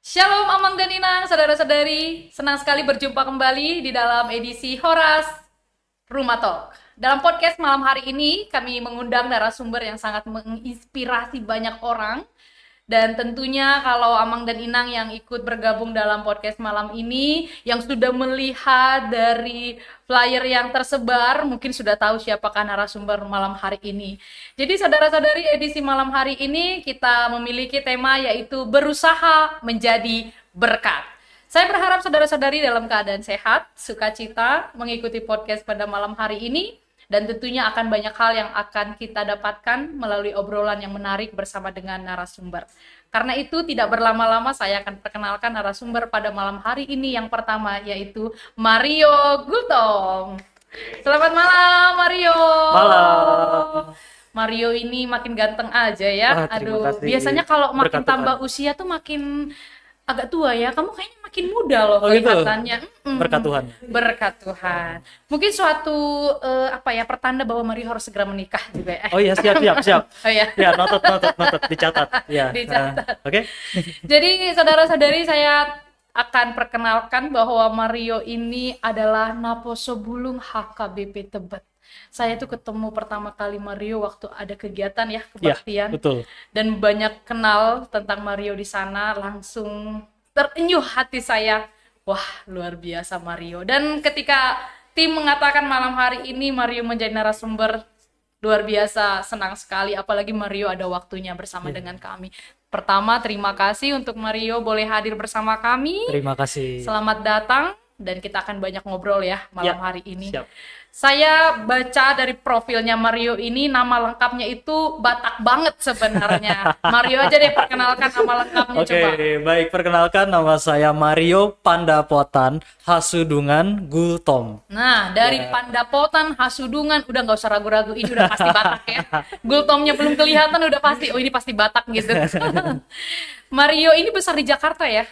Shalom Amang dan Inang, saudara-saudari. Senang sekali berjumpa kembali di dalam edisi Horas Rumah Talk. Dalam podcast malam hari ini, kami mengundang narasumber yang sangat menginspirasi banyak orang. Dan tentunya kalau Amang dan Inang yang ikut bergabung dalam podcast malam ini, yang sudah melihat dari flyer yang tersebar, mungkin sudah tahu siapakah narasumber malam hari ini. Jadi saudara-saudari, edisi malam hari ini kita memiliki tema yaitu berusaha menjadi berkat. Saya berharap saudara-saudari dalam keadaan sehat, sukacita mengikuti podcast pada malam hari ini. Dan tentunya akan banyak hal yang akan kita dapatkan melalui obrolan yang menarik bersama dengan narasumber. Karena itu tidak berlama-lama saya akan perkenalkan narasumber pada malam hari ini yang pertama yaitu Mario Gultom. Selamat malam Mario. Malam. Mario ini makin ganteng aja ya. Terima kasih. Biasanya kalau makin Berkat tambah Tuhan. usia tuh makin agak tua ya. Kamu kayaknya makin muda loh Oh gitu? kelihatannya. Berkat Tuhan. Berkat Tuhan. Mungkin suatu pertanda bahwa Mario harus segera menikah juga ya. Oh iya, siap. Oh ya. Ya, noted, dicatat. Ya. Dicatat. Oke. Jadi saudara-saudari, saya akan perkenalkan bahwa Mario ini adalah Naposobulung HKBP Tebet. Saya tuh ketemu pertama kali Mario waktu ada kegiatan ya, Ya, kebaktian. betul. Dan banyak kenal tentang Mario di sana, langsung terenyuh hati saya. Wah, luar biasa Mario. Dan ketika tim mengatakan malam hari ini Mario menjadi narasumber, luar biasa, senang sekali. Apalagi Mario ada waktunya bersama dengan kami. Pertama, terima kasih untuk Mario boleh hadir bersama kami. Terima kasih. Selamat datang dan kita akan banyak ngobrol ya malam hari ini. Siap. Saya baca dari profilnya Mario ini, nama lengkapnya itu Batak banget sebenarnya. Mario aja deh perkenalkan nama lengkapnya Oke, coba. baik, perkenalkan nama saya Mario Pandapotan Hasudungan Gultom. Nah, dari Pandapotan, Hasudungan, udah nggak usah ragu-ragu, ini udah pasti Batak ya. Gultomnya belum kelihatan, udah pasti, oh ini pasti Batak gitu. Mario ini besar di Jakarta ya?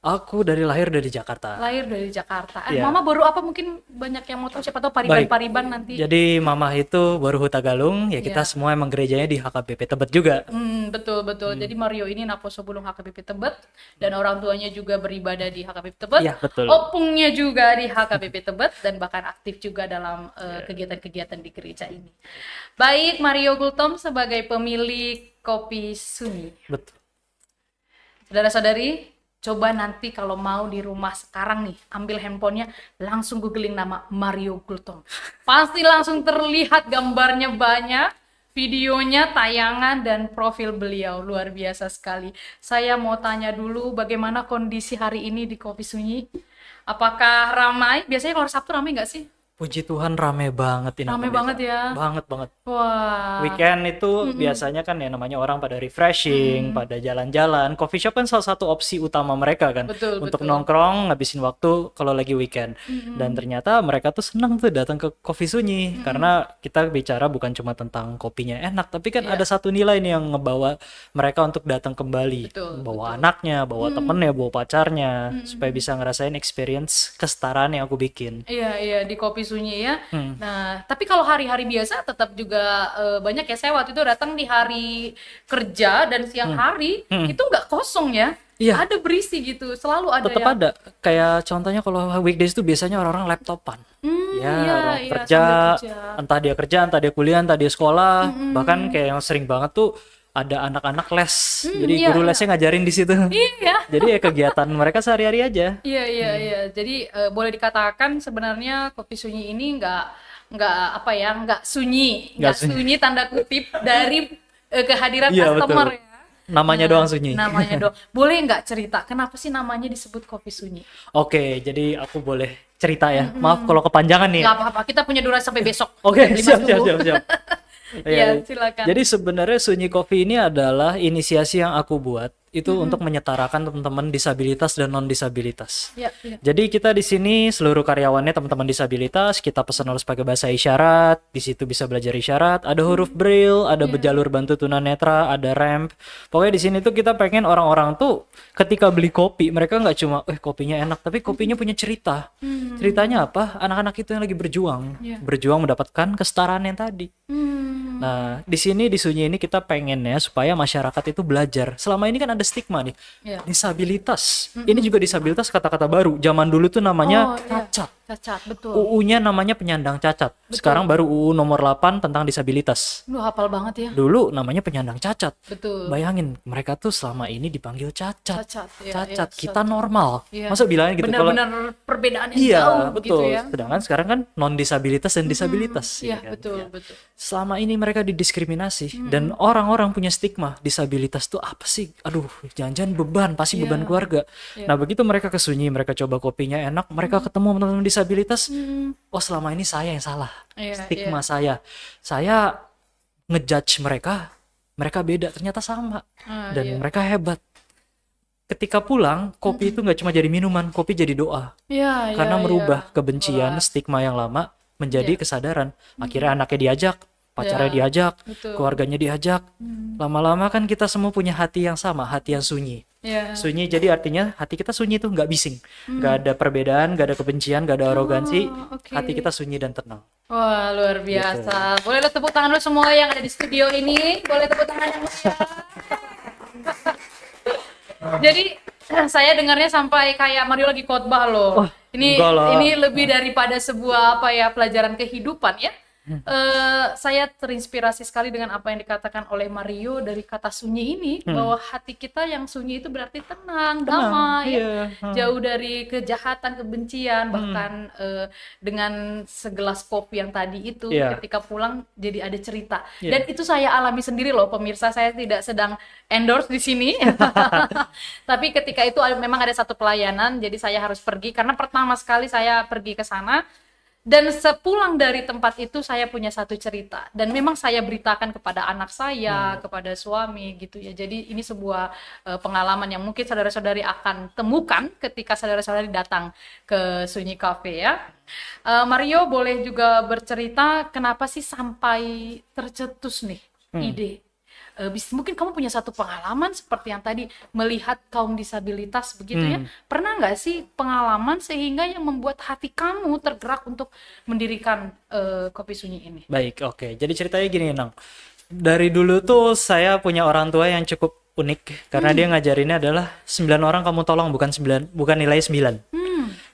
Aku lahir dari Jakarta. Lahir dari Jakarta. Iya. Mama baru apa mungkin banyak yang mau tahu, siapa tahu pariban-pariban nanti. Jadi mama itu baru Hutagalung, ya kita Iya. semua emang gerejanya di HKBP Tebet juga. Betul. Jadi Mario ini Naposobulung HKBP Tebet dan orang tuanya juga beribadah di HKBP Tebet. Iya, betul. Opungnya juga di HKBP Tebet dan bahkan aktif juga dalam kegiatan-kegiatan di gereja ini. Baik, Mario Gultom sebagai pemilik Kopi Sunyi. Betul. Saudara-saudari, coba nanti kalau mau di rumah sekarang nih, ambil handphonenya, langsung googling nama Mario Gultom. Pasti langsung terlihat gambarnya banyak, videonya, tayangan, dan profil beliau. Luar biasa sekali. Saya mau tanya dulu bagaimana kondisi hari ini di Kopi Sunyi? Apakah ramai? Biasanya kalau Sabtu ramai nggak sih? Puji Tuhan rame banget ini. Rame banget ya. Banget. Wah. Weekend itu biasanya kan ya namanya orang pada refreshing, pada jalan-jalan. Coffee shop kan salah satu opsi utama mereka kan Betul, untuk betul. nongkrong, ngabisin waktu kalau lagi weekend. Dan ternyata mereka tuh senang tuh datang ke Kopi Sunyi karena kita bicara bukan cuma tentang kopinya enak, tapi kan ada satu nilai nih yang ngebawa mereka untuk datang kembali. Betul, Bawa anaknya, bawa temennya, bawa pacarnya supaya bisa ngerasain experience kesetaraan yang aku bikin. Iya, di Kopi Sunyi ya. Nah, tapi kalau hari-hari biasa tetap juga banyak ya. Saya waktu itu datang di hari kerja dan siang hari itu nggak kosong ya. Iya. Ada berisi gitu, selalu ada Tetap yang ada. Kayak contohnya kalau weekdays itu biasanya orang-orang laptopan. iya, Orang iya, kerja, sambil kerja. entah dia kuliah, entah dia sekolah. Bahkan kayak yang sering banget tuh ada anak-anak les. Jadi iya, guru lesnya ngajarin di situ. Iya. Jadi ya kegiatan mereka sehari-hari aja. Iya. Jadi boleh dikatakan sebenarnya Kopi Sunyi ini nggak sunyi, Nggak nggak sunyi tanda kutip dari kehadiran Iya, customer betul. ya. Namanya doang sunyi. Namanya doang. Boleh nggak cerita kenapa sih namanya disebut Kopi Sunyi? Oke, jadi aku boleh cerita ya. Maaf kalau kepanjangan nih. Nggak apa-apa, kita punya durasi sampai besok. Oke, jam 5 siap. subuh. Iya, Iya. silakan. Jadi sebenarnya Sunyi Coffee ini adalah inisiasi yang aku buat itu untuk menyetarakan teman-teman disabilitas dan non disabilitas. Iya. Jadi kita di sini seluruh karyawannya teman-teman disabilitas, kita pesan harus pakai bahasa isyarat, di situ bisa belajar isyarat, ada huruf braille, ada jalur bantu tunanetra, ada ramp. Pokoknya di sini tuh kita pengen orang-orang tuh ketika beli kopi, mereka nggak cuma kopinya enak, tapi kopinya punya cerita. Ceritanya apa? Anak-anak itu yang lagi berjuang, Iya. berjuang mendapatkan kesetaraan yang tadi. Nah, di sini di Sunyi ini kita pengen ya supaya masyarakat itu belajar. Selama ini kan ada stigma nih. Iya. Disabilitas. Ini juga disabilitas kata-kata baru. Zaman dulu tuh namanya Oh, iya. cacat. Cacat, betul. UU-nya namanya penyandang cacat. Sekarang baru UU nomor 8 tentang disabilitas. Lu hafal banget ya. Dulu namanya penyandang cacat. Betul. Bayangin, mereka tuh selama ini dipanggil cacat. Cacat, iya, Cacat, iya, kita normal. Iya. Masa bilangnya gitu? Kalau Benar-benar perbedaan yang iya, jauh betul. gitu ya. Sedangkan sekarang kan non disabilitas dan disabilitas. Iya, ya kan? betul, Ya. betul. Selama ini mereka didiskriminasi dan orang-orang punya stigma disabilitas tuh apa sih? Aduh, jangan-jangan beban, pasti beban keluarga. Nah, begitu mereka ke Sunyi, mereka coba kopinya enak, mereka ketemu teman-teman disabilitas. Oh, selama ini saya yang salah. Iya, Stigma saya ngejudge mereka, mereka beda, ternyata sama. Dan mereka hebat. Ketika pulang, kopi itu nggak cuma jadi minuman, kopi jadi doa. Iya, iya, Karena iya. merubah kebencian, stigma yang lama menjadi kesadaran. Akhirnya anaknya diajak, pacarnya diajak, betul. keluarganya diajak. Lama-lama kan kita semua punya hati yang sama, hati yang sunyi. Iya. Sunyi jadi artinya hati kita sunyi tuh nggak bising, nggak ada perbedaan, nggak ada kebencian, nggak ada arogansi. oke. Hati kita sunyi dan tenang. Wah, luar biasa. Boleh lo tepuk tangan dulu semua yang ada di studio ini. Boleh tepuk tangan yang meriah. Jadi saya dengarnya sampai kayak Mario lagi khotbah loh. Ini enggak lah. ini lebih daripada sebuah apa ya pelajaran kehidupan ya. Saya terinspirasi sekali dengan apa yang dikatakan oleh Mario dari kata sunyi ini, bahwa hati kita yang sunyi itu berarti tenang, damai, iya. jauh dari kejahatan, kebencian, bahkan dengan segelas kopi yang tadi itu Iya. ketika pulang jadi ada cerita. Dan itu saya alami sendiri loh pemirsa, saya tidak sedang endorse di sini. Tapi ketika itu memang ada satu pelayanan, jadi saya harus pergi karena pertama sekali saya pergi ke sana. Dan sepulang dari tempat itu saya punya satu cerita dan memang saya beritakan kepada anak saya, kepada suami gitu ya. Jadi ini sebuah pengalaman yang mungkin saudara-saudari akan temukan ketika saudara-saudari datang ke Sunyi Cafe ya. Mario boleh juga bercerita kenapa sih sampai tercetus nih ide. Mungkin kamu punya satu pengalaman seperti yang tadi melihat kaum disabilitas begitu ya. Pernah nggak sih pengalaman sehingga yang membuat hati kamu tergerak untuk mendirikan Kopi Sunyi ini? Baik, oke. Jadi ceritanya gini, Nang. Dari dulu tuh saya punya orang tua yang cukup unik karena dia ngajarinnya adalah 9 orang kamu tolong, bukan nilai 9.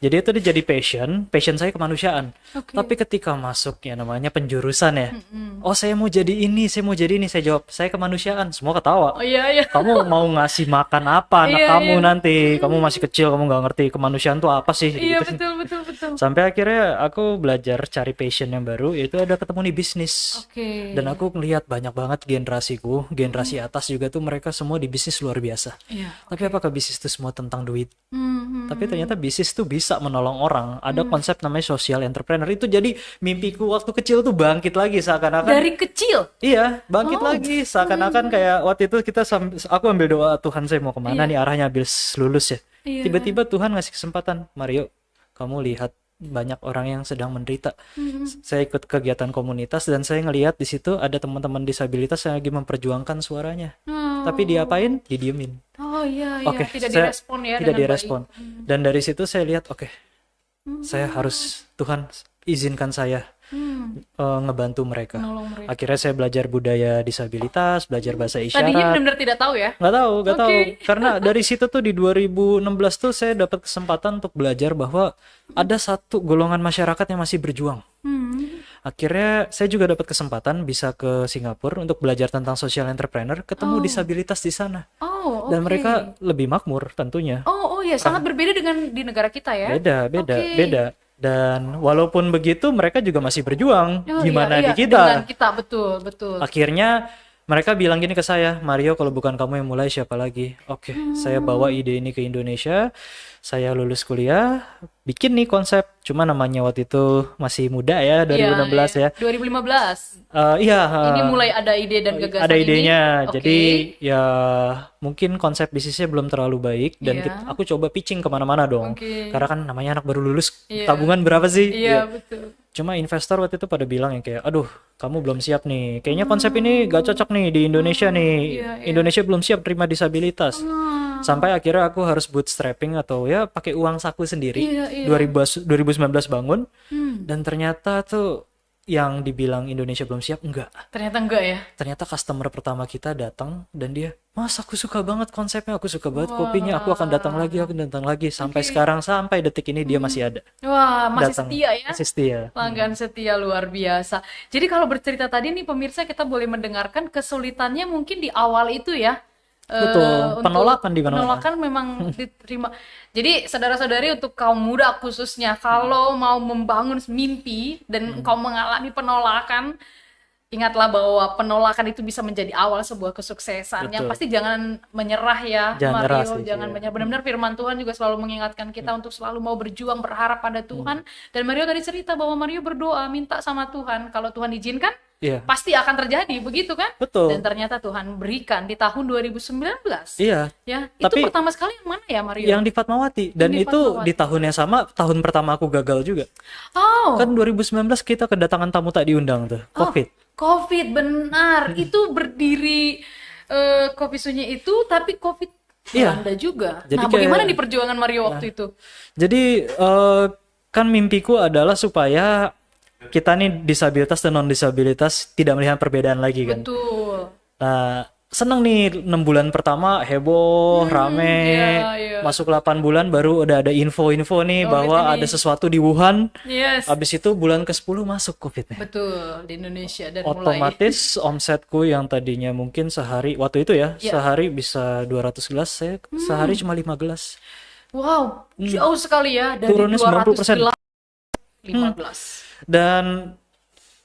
Jadi itu dia jadi passion saya kemanusiaan. Oke. Tapi ketika masuk ya namanya penjurusan ya. Oh, saya mau jadi ini, saya jawab, saya kemanusiaan. Semua ketawa. Oh iya iya. Kamu mau ngasih makan apa anak Iya, kamu nanti? Kamu masih kecil, kamu nggak ngerti kemanusiaan tuh apa sih? Iya Gitu. betul. Sampai akhirnya aku belajar cari passion yang baru, yaitu ada ketemu di bisnis. Oke. Dan aku melihat banyak banget generasiku, generasi atas juga tuh mereka semua di bisnis luar biasa. Iya. Tapi apakah bisnis itu semua tentang duit? Hmm. Tapi ternyata bisnis tuh bisa menolong orang. Ada konsep namanya social entrepreneur. Itu jadi mimpiku waktu kecil tuh bangkit lagi seakan-akan. Dari kecil. Iya, bangkit lagi seakan-akan kayak waktu itu aku ambil doa, Tuhan saya mau kemana nih arahnya habis lulus ya. Iya. Tiba-tiba Tuhan ngasih kesempatan, Mario, kamu lihat banyak orang yang sedang menderita. Saya ikut kegiatan komunitas dan saya ngelihat di situ ada teman-teman disabilitas yang lagi memperjuangkan suaranya. Tapi diapain? Didiemin. Oh iya iya. Oke, Tidak saya- direspon ya tidak dengan direspon. baik. Dan dari situ saya lihat, oke, saya harus, Tuhan izinkan saya ngebantu mereka. Menolong mereka. Akhirnya saya belajar budaya disabilitas, belajar bahasa Tadinya isyarat. benar-benar tidak tahu ya. Nggak tahu. Oke. Karena dari situ tuh di 2016 tuh saya dapat kesempatan untuk belajar bahwa ada satu golongan masyarakat yang masih berjuang. Akhirnya saya juga dapat kesempatan bisa ke Singapura untuk belajar tentang social entrepreneur, ketemu disabilitas di sana. Oh, oke. Dan mereka lebih makmur tentunya. Oh ya, sangat berbeda dengan di negara kita ya. Oke. Beda. Dan walaupun begitu mereka juga masih berjuang. Oh, Gimana iya, di iya, kita? Dengan kita, betul. Akhirnya mereka bilang gini ke saya, Mario, kalau bukan kamu yang mulai siapa lagi? Oke, saya bawa ide ini ke Indonesia. Saya lulus kuliah, bikin nih konsep. Cuma namanya waktu itu masih muda ya, 2016 ya. 2015. Iya. Ini mulai ada ide dan gagasan Ada idenya. ini. Oke. Jadi ya mungkin konsep bisnisnya belum terlalu baik dan Iya. aku coba pitching kemana-mana dong. Oke. Karena kan namanya anak baru lulus, Iya. tabungan berapa sih? Iya, Ya. betul. Cuma investor waktu itu pada bilang yang kayak, aduh, kamu belum siap nih. Kayaknya konsep ini gak cocok nih di Indonesia nih. Iya. Indonesia belum siap terima disabilitas. Sampai akhirnya aku harus bootstrapping atau ya pakai uang saku sendiri. Iya. 2019 bangun. Dan ternyata tuh yang dibilang Indonesia belum siap, enggak. Ternyata enggak ya. Ternyata customer pertama kita datang dan dia, Mas aku suka banget konsepnya, aku suka banget kopinya, aku akan datang lagi. Sampai sekarang, sampai detik ini dia masih ada. Wah, masih Datang. setia ya. Masih setia. Pelanggan setia luar biasa. Jadi kalau bercerita tadi nih pemirsa, kita boleh mendengarkan kesulitannya mungkin di awal itu ya. Betul, Untuk penolakan di mana-mana. penolakan memang diterima. Jadi saudara-saudari untuk kaum muda khususnya, kalau mau membangun mimpi dan engkau mengalami penolakan, ingatlah bahwa penolakan itu bisa menjadi awal sebuah kesuksesan. Yang Betul. pasti jangan menyerah ya, Jangan nyerah Mario. sih, Jangan iya. menyerah. Benar-benar firman Tuhan juga selalu mengingatkan kita untuk selalu mau berjuang, berharap pada Tuhan. Dan Mario tadi cerita bahwa Mario berdoa, minta sama Tuhan. Kalau Tuhan izinkan, Iya. pasti akan terjadi, begitu kan? Betul. Dan ternyata Tuhan berikan di tahun 2019. Iya. Ya, Tapi itu pertama sekali yang mana ya, Mario? yang di Fatmawati, dan Yang di itu Fatmawati. di tahun yang sama, tahun pertama aku gagal juga. Oh, Kan 2019 kita kedatangan tamu tak diundang tuh, COVID. COVID benar. Itu berdiri Kopi Sunyi itu, tapi COVID Iya. melanda juga. Jadi Nah, kayak- bagaimana di perjuangan Mario waktu itu? Jadi kan mimpiku adalah supaya kita nih disabilitas dan non disabilitas tidak melihat perbedaan lagi kan. Betul. Nah, seneng nih 6 bulan pertama heboh, rame. iya. Masuk 8 bulan baru udah ada info-info nih bahwa ini. ada sesuatu di Wuhan. Yes. Habis itu bulan ke-10 masuk COVID-nya. Betul, di Indonesia dan mulai. Otomatis omsetku yang tadinya mungkin sehari waktu itu ya, Iya. sehari bisa 200 gelas, saya sehari cuma 5 gelas. Wow, jauh sekali ya dari Turunnya 200 90%. gelas 15. Dan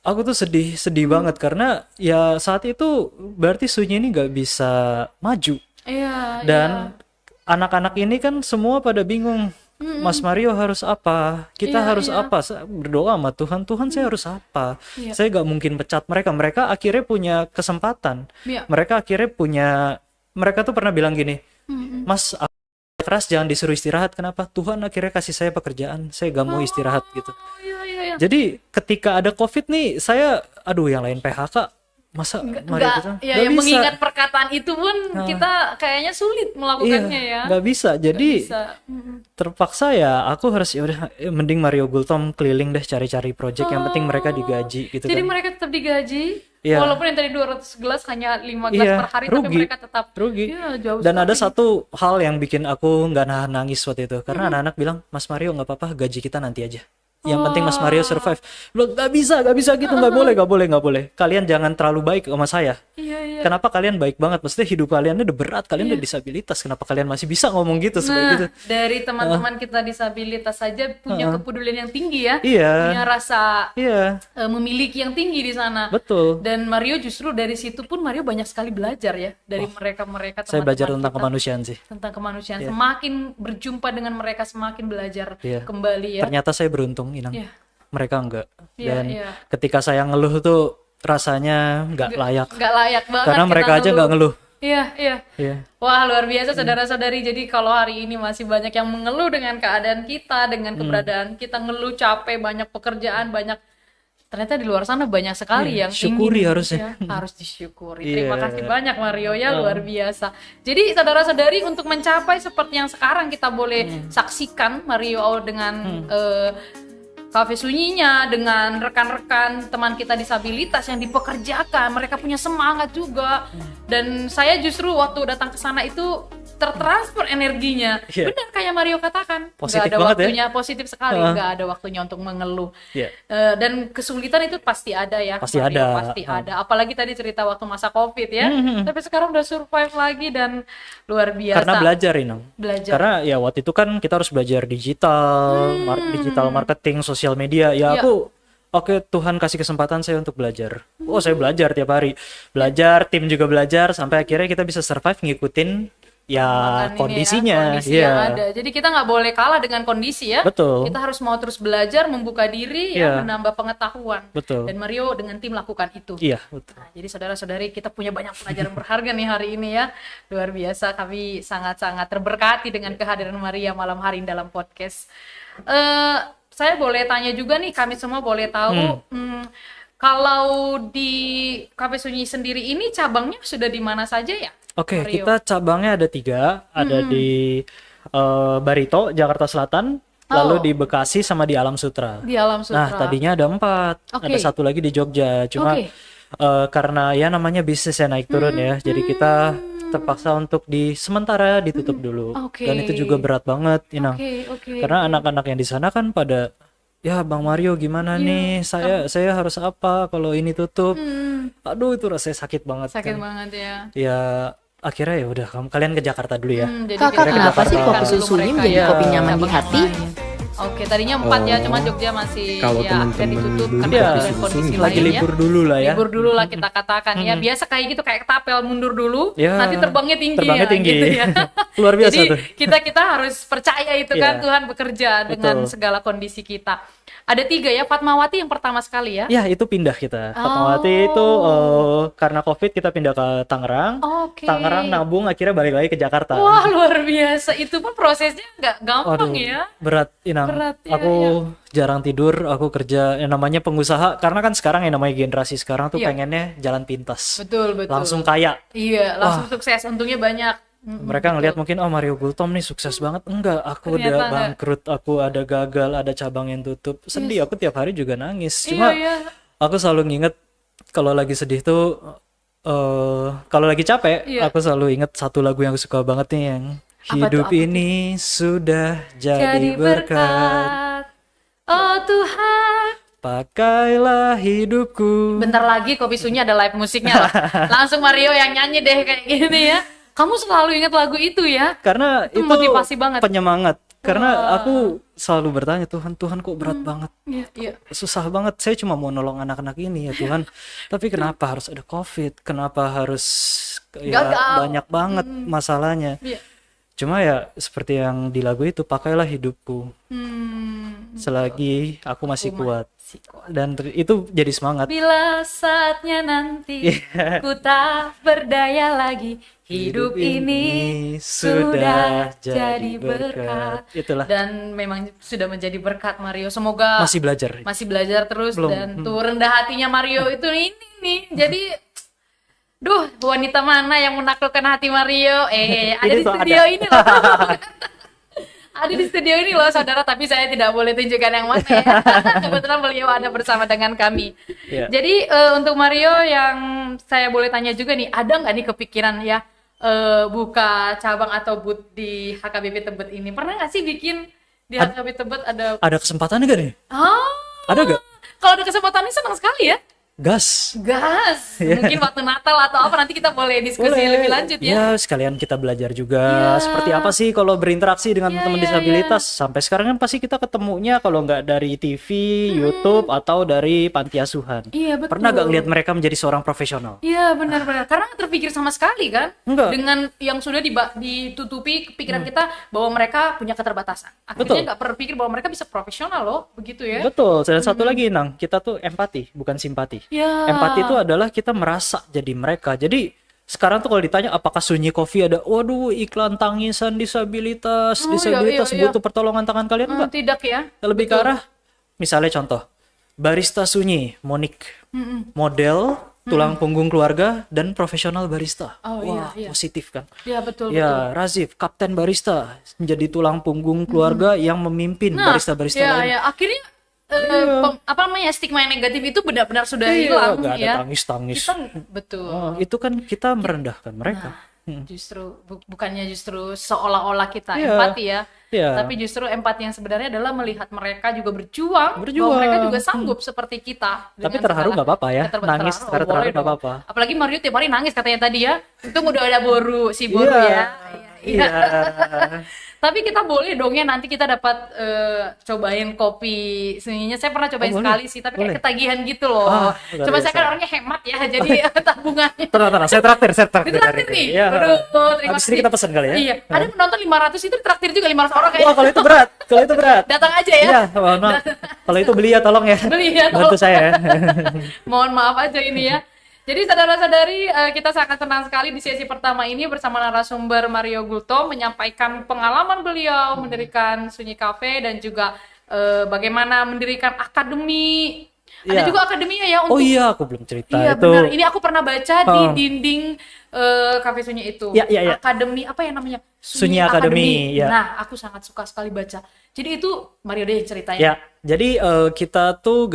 aku tuh sedih banget karena ya saat itu berarti Sunyi ini nggak bisa maju. Iya, Dan anak-anak ini kan semua pada bingung. Mas Mario harus apa? Kita Iya, harus iya. apa? Saya berdoa sama Tuhan, Tuhan saya harus apa? Iya. Saya nggak mungkin pecat mereka. Mereka akhirnya punya kesempatan. Iya. Mereka akhirnya mereka tuh pernah bilang gini, Mas, aku keras jangan disuruh istirahat. Kenapa? Tuhan akhirnya kasih saya pekerjaan. Saya gak mau istirahat gitu. Oh, iya, iya, iya. Jadi ketika ada COVID nih, saya, aduh yang lain PHK, masa Mario kita? Ya, Nggak yang bisa. mengingat perkataan itu pun kita kayaknya sulit melakukannya Iya, ya. nggak bisa. Jadi Bisa. Mm-mm. terpaksa ya aku harus ya udah mending Mario Gultom keliling deh cari-cari project. Yang penting mereka digaji gitu Jadi kan. mereka tetap digaji, Iya. walaupun yang tadi 200 gelas hanya 5 gelas Iya, per hari, tapi rugi. mereka tetap Rugi. Iya, jauh Dan ada sekali. satu hal yang bikin aku nggak nahan nangis waktu itu karena anak-anak bilang, Mas Mario nggak apa-apa, gaji kita nanti aja. Yang penting Mas Mario survive. Bilang, nggak bisa gitu, nggak boleh. Kalian jangan terlalu baik sama saya. Iya, iya. Kenapa kalian baik banget? Maksudnya hidup kalian udah berat, kalian udah disabilitas. Kenapa kalian masih bisa ngomong gitu seperti Nah, gitu? dari teman-teman kita disabilitas saja punya kepedulian yang tinggi ya. Iya. Punya rasa Iya, memiliki yang tinggi di sana. betul. Dan Mario justru dari situ pun Mario banyak sekali belajar ya dari mereka-mereka Saya belajar teman-teman tentang kita. kemanusiaan sih. Tentang kemanusiaan. Semakin berjumpa dengan mereka semakin belajar Iya. kembali ya. Ternyata saya beruntung, Inang. Iya. Mereka enggak. Iya, Dan iya. ketika saya ngeluh tuh rasanya nggak layak. Nggak layak banget Karena kita mereka aja nggak ngeluh. Iya, iya. Iya. Wah, luar biasa saudara-saudari. Jadi kalau hari ini masih banyak yang mengeluh dengan keadaan kita, dengan keberadaan kita, ngeluh capek, banyak pekerjaan, banyak, ternyata di luar sana banyak sekali yang syukuri ingin, harusnya. ya, harus disyukuri. Iya. Terima kasih banyak Mario ya, luar biasa. Jadi saudara-saudari, untuk mencapai seperti yang sekarang kita boleh saksikan Mario dengan Cafe Sunyinya, dengan rekan-rekan teman kita disabilitas yang dipekerjakan, mereka punya semangat juga. Dan saya justru waktu datang ke sana itu tertransfer energinya. Iya. Benar kayak Mario katakan, Positif nggak ada banget ya. waktunya, positif sekali, nggak ada waktunya untuk mengeluh. Iya. Dan kesulitan itu pasti ada ya, Pasti Mario, ada. pasti ada. Apalagi tadi cerita waktu masa COVID ya, tapi sekarang udah survive lagi dan luar biasa. Karena belajar, Inang. Belajar. Karena ya waktu itu kan kita harus belajar digital, digital marketing, sosial media. Ya Iya. aku, oke, Tuhan kasih kesempatan saya untuk belajar. Oh, saya belajar tiap hari. Belajar, tim juga belajar, sampai akhirnya kita bisa survive ngikutin ya Perkembangan ini kondisinya. ya, kondisi Iya. yang ada. Jadi kita nggak boleh kalah dengan kondisi ya. Betul. Kita harus mau terus belajar, membuka diri, Iya. ya, menambah pengetahuan. Betul. Dan Mario dengan tim lakukan itu. Iya, betul. Nah, jadi saudara-saudari, kita punya banyak pelajaran berharga nih hari ini ya. Luar biasa, kami sangat-sangat terberkati dengan kehadiran Maria malam hari ini dalam podcast. Saya boleh tanya juga nih, kami semua boleh tahu, kalau di Cafe Sunyi sendiri ini cabangnya sudah di mana saja ya? Oke, Mario? kita cabangnya ada 3, ada di Barito, Jakarta Selatan, lalu Oh. di Bekasi sama di Alam Sutra. Di Alam Nah, Sutra. tadinya ada 4, Oke. ada satu lagi di Jogja. Cuma Oke. karena ya namanya bisnis ya naik turun ya, jadi kita terpaksa untuk sementara ditutup dulu. Oke. Dan itu juga berat banget, Inang. Oke. Karena anak-anak yang di sana kan pada, ya Bang Mario gimana nih? Saya harus apa kalau ini tutup? Aduh, itu rasanya sakit banget Sakit kan. banget ya. Ya akhirnya ya udah kalian ke Jakarta dulu ya. Jadi Kakak, kita kenapa sih pastikan kopi dulu susunya mereka menjadi ya. kopi nyaman di Cabang hati? yang lain. Oke, tadinya 4 ya, cuma Oh, Jogja masih kalau ya akhirnya teman-teman ditutup dulu karena kopi ada susu kondisi nih. Lagi lain ya. libur dulu lah ya. Libur dulu lah kita katakan ya. Biasa kayak gitu, kayak ketapel mundur dulu, Ya, nanti terbangnya tinggi terbangnya ya, tinggi. gitu ya. Luar biasa Jadi tuh. kita harus percaya itu kan Iya. Tuhan bekerja dengan Betul. segala kondisi kita. Ada 3 ya, Fatmawati yang pertama sekali ya. Ya, itu pindah kita. Fatmawati itu karena COVID kita pindah ke Tangerang. Oke. Tangerang nabung akhirnya balik lagi ke Jakarta. Wah, luar biasa. Itu pun prosesnya nggak gampang Waduh, ya. berat Inang. Berat, ya, aku jarang tidur, aku kerja yang namanya pengusaha karena kan sekarang yang namanya generasi sekarang tuh Iya. pengennya jalan pintas. Betul. Langsung kaya. Iya, langsung sukses. Untungnya banyak. Mereka ngelihat mungkin Mario Gultom nih sukses banget. Enggak, aku Ternyata udah enggak. bangkrut, aku ada gagal, ada cabang yang tutup. Sedih, aku tiap hari juga nangis. Cuma Iya. aku selalu nginget kalau lagi sedih tuh kalau lagi capek, Iya. aku selalu inget satu lagu yang aku suka banget nih yang Apa hidup tuh? ini sudah jadi Jadi berkat. berkat. Oh Tuhan. Pakailah hidupku. Bentar lagi Kopi Sunyi ada live musiknya lah. Langsung Mario yang nyanyi deh kayak gini ya. Kamu selalu ingat lagu itu ya? Karena Itu itu motivasi banget. penyemangat. Karena aku selalu bertanya, Tuhan kok berat banget. Iya. Susah banget, saya cuma mau nolong anak-anak ini ya Tuhan. Tapi kenapa harus ada COVID? Kenapa harus ya Gagal. banyak banget masalahnya? Iya. Cuma ya seperti yang di lagu itu, pakailah hidupku selagi aku masih kuat. Si kuat. Dan itu jadi semangat. Bila saatnya nanti Iya. ku tak berdaya lagi, hidup ini sudah jadi berkat. Itulah, Dan memang sudah menjadi berkat Mario. Semoga masih belajar. masih belajar terus. Belum. Dan tuh rendah hatinya Mario itu ini nih. Jadi duh, wanita mana yang menaklukkan hati Mario? Ada Ini di tuh studio ada. ini loh. Ada di studio ini loh saudara, tapi saya tidak boleh tunjukkan yang mana ya. Kebetulan beliau ada bersama dengan kami. Iya. Jadi untuk Mario yang saya boleh tanya juga nih, ada nggak nih kepikiran ya buka cabang atau booth di HKBP Tebet ini? Pernah nggak sih bikin di HKBP Tebet ada? Ada kesempatan gak nih? Oh, Ada gak? kalau ada kesempatannya senang sekali ya. Gas. Gas. Mungkin waktu Natal atau apa nanti kita boleh diskusi Boleh. lebih lanjut ya. Ya, sekalian kita belajar juga Ya. seperti apa sih kalau berinteraksi dengan Ya, teman ya, disabilitas. Sampai sekarang kan pasti kita ketemunya kalau nggak dari TV, YouTube, atau dari panti asuhan. Iya, betul. Pernah nggak lihat mereka menjadi seorang profesional? Iya benar-benar, karena nggak terpikir sama sekali kan. Enggak. Dengan yang sudah ditutupi pikiran kita bahwa mereka punya keterbatasan. Betul. Akhirnya nggak berpikir bahwa mereka bisa profesional loh, begitu ya. Betul. Dan satu lagi, Nang, kita tuh empati, bukan simpati. Ya. Empati itu adalah kita merasa jadi mereka. Jadi sekarang tuh kalau ditanya apakah Sunyi Coffee ada, waduh iklan tangisan disabilitas, Oh, disabilitas iya, iya. butuh pertolongan tangan kalian, enggak. Tidak ya. Lebih ke arah, misalnya contoh, barista Sunyi, Monik, model, tulang punggung keluarga, dan profesional barista. Oh, Wah, iya, iya. positif kan? Ya betul. Ya, Razif, kapten barista, menjadi tulang punggung keluarga yang memimpin Nah, barista-barista ya, lain. ya. Akhirnya apa namanya stigma yang negatif itu benar-benar sudah Iya, hilang nggak ada ya. tangis-tangis. Kita betul. Oh, itu kan kita merendahkan mereka. Justru bukannya justru seolah-olah kita Iya. empati ya. Iya. Tapi justru empati yang sebenarnya adalah melihat mereka juga berjuang, bahwa Berjuang. mereka juga sanggup seperti kita. Tapi dengan terharu segala nggak apa-apa ya, keterbatasan. nangis Oh, terharu boleh nggak dong. apa-apa. Apalagi Mario tiap hari nangis katanya tadi ya. Untung udah ada boru si boru Iya. ya. Iya. Tapi kita boleh dong ya nanti kita dapat cobain kopi sunyinya. Saya pernah cobain Oh, boleh. sekali sih, tapi kayak Boleh. ketagihan gitu loh. Ah, luar Cuma saya biasa. kan orangnya hemat ya, jadi tabungannya. Tenang, saya traktir. Ditraktir nih. Iya. Aduh, terima Habis ini kasih. kita pesan kali ya. Iya, ada penonton 500 itu traktir juga 500 orang kayaknya. Wah, kalau itu berat. Kalau itu berat. Datang aja ya. Iya, mohon maaf. Kalau itu beli ya tolong ya. Beli ya, Bantu tolong. saya ya. Mohon maaf aja ini ya. Jadi saudara-saudari, kita sangat senang sekali di sesi pertama ini bersama narasumber Mario Gultom menyampaikan pengalaman beliau mendirikan Sunyi Cafe dan juga bagaimana mendirikan akademi. Ada Iya. juga akademinya ya Oh untuk iya, aku belum cerita Iya itu. benar. Ini aku pernah baca di Oh. dinding Cafe Sunyi itu. Iya, iya, iya. Akademi apa ya namanya? Sunyi Academy, ya. Nah, aku sangat suka sekali baca. Jadi itu Mario deh ceritain. Ya, jadi kita tuh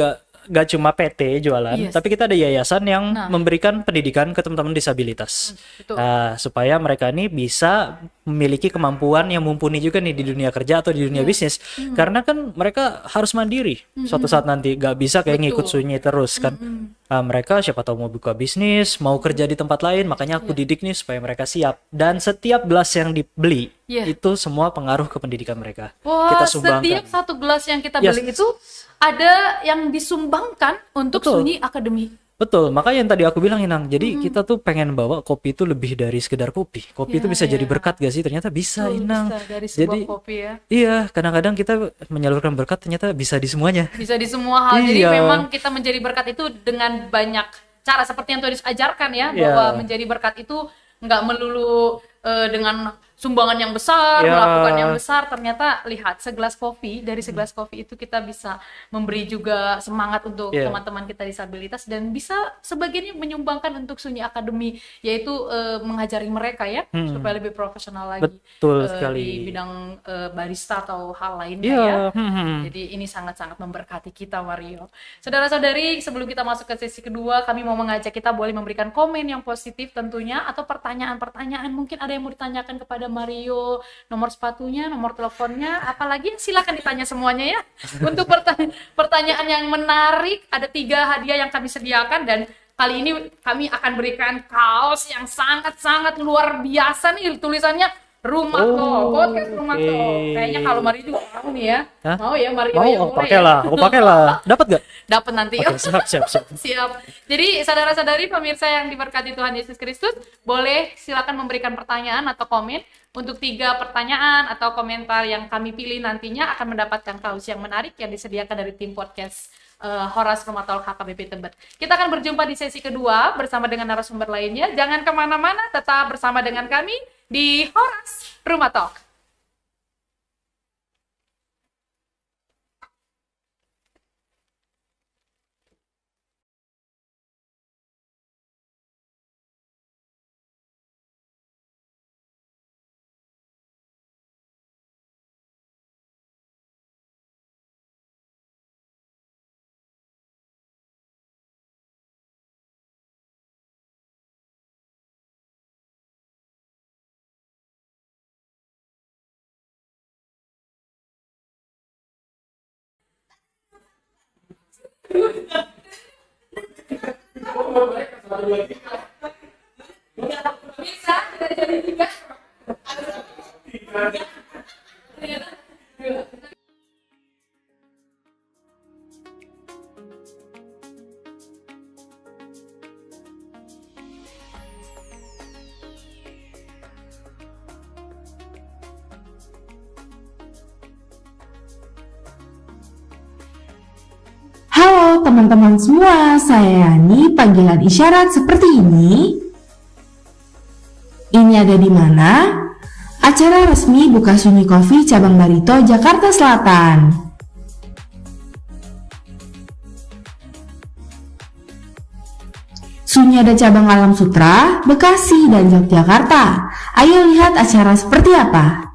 gak cuma PT jualan, Yes. tapi kita ada yayasan yang Nah. memberikan pendidikan ke teman-teman disabilitas. Betul. Nah, supaya mereka ini bisa memiliki kemampuan yang mumpuni juga nih di dunia kerja atau di dunia bisnis. Karena kan mereka harus mandiri suatu saat nanti, gak bisa kayak ngikut Sunyi terus kan. Nah, mereka siapa tahu mau buka bisnis, mau kerja di tempat lain, makanya aku didik nih supaya mereka siap. Dan setiap gelas yang dibeli Iya. itu semua pengaruh ke pendidikan mereka. Wah, Kita sumbangkan. setiap satu gelas yang kita Yes. beli itu ada yang disumbangkan untuk Betul. Sunyi Academy. Betul, makanya yang tadi aku bilang Inang, jadi kita tuh pengen bawa kopi itu lebih dari sekedar kopi. Kopi itu Ya, bisa jadi ya. berkat gak sih? Ternyata bisa Inang. Bisa dari sebuah Jadi kopi ya. iya, kadang-kadang kita menyalurkan berkat ternyata bisa di semuanya. Bisa di semua hal. Jadi Iya. memang kita menjadi berkat itu dengan banyak cara seperti yang tadi ajarkan ya, Iya. bahwa menjadi berkat itu nggak melulu dengan sumbangan yang besar, Iya. melakukan yang besar. Ternyata lihat segelas kopi, dari segelas kopi itu kita bisa memberi juga semangat untuk Iya. teman-teman kita disabilitas dan bisa sebagiannya menyumbangkan untuk Sunyi Academy, yaitu mengajari mereka ya supaya lebih profesional lagi. Betul Di sekali. bidang barista atau hal lainnya Iya, ya. Jadi ini sangat-sangat memberkati kita, Mario. Saudara-saudari, sebelum kita masuk ke sesi kedua, kami mau mengajak kita boleh memberikan komen yang positif tentunya, atau pertanyaan-pertanyaan. Mungkin ada yang mau ditanyakan kepada Mario, nomor sepatunya, nomor teleponnya, apalagi silakan ditanya semuanya ya. Untuk pertanyaan yang menarik, ada 3 hadiah yang kami sediakan, dan kali ini kami akan berikan kaos yang sangat-sangat luar biasa nih, tulisannya Rumah Talk, podcast Rumah oke. Talk. Kayaknya kalau Mario juga mau nih ya. Hah? Mau ya Mario Mau, ya, aku boleh pakai ya. lah, aku pakai lah. Dapat gak? Dapat nanti. Oke, siap. Siap. Jadi saudara-saudari pemirsa yang diberkati Tuhan Yesus Kristus, boleh silakan memberikan pertanyaan atau komen. Untuk 3 pertanyaan atau komentar yang kami pilih nantinya akan mendapatkan kaos yang menarik yang disediakan dari tim podcast Horas Rumah Talk HKBP Tebet. Kita akan berjumpa di sesi kedua bersama dengan narasumber lainnya. Jangan kemana-mana, tetap bersama dengan kami di Horas Rumah Talk. Bisa, dari 3. Halo teman-teman semua, saya Yani. Panggilan isyarat seperti ini. Ini ada di mana? Acara resmi Buka Sunyi Coffee Cabang Barito, Jakarta Selatan. Sunyi ada cabang Alam Sutra, Bekasi, dan Yogyakarta. Ayo lihat acara seperti apa.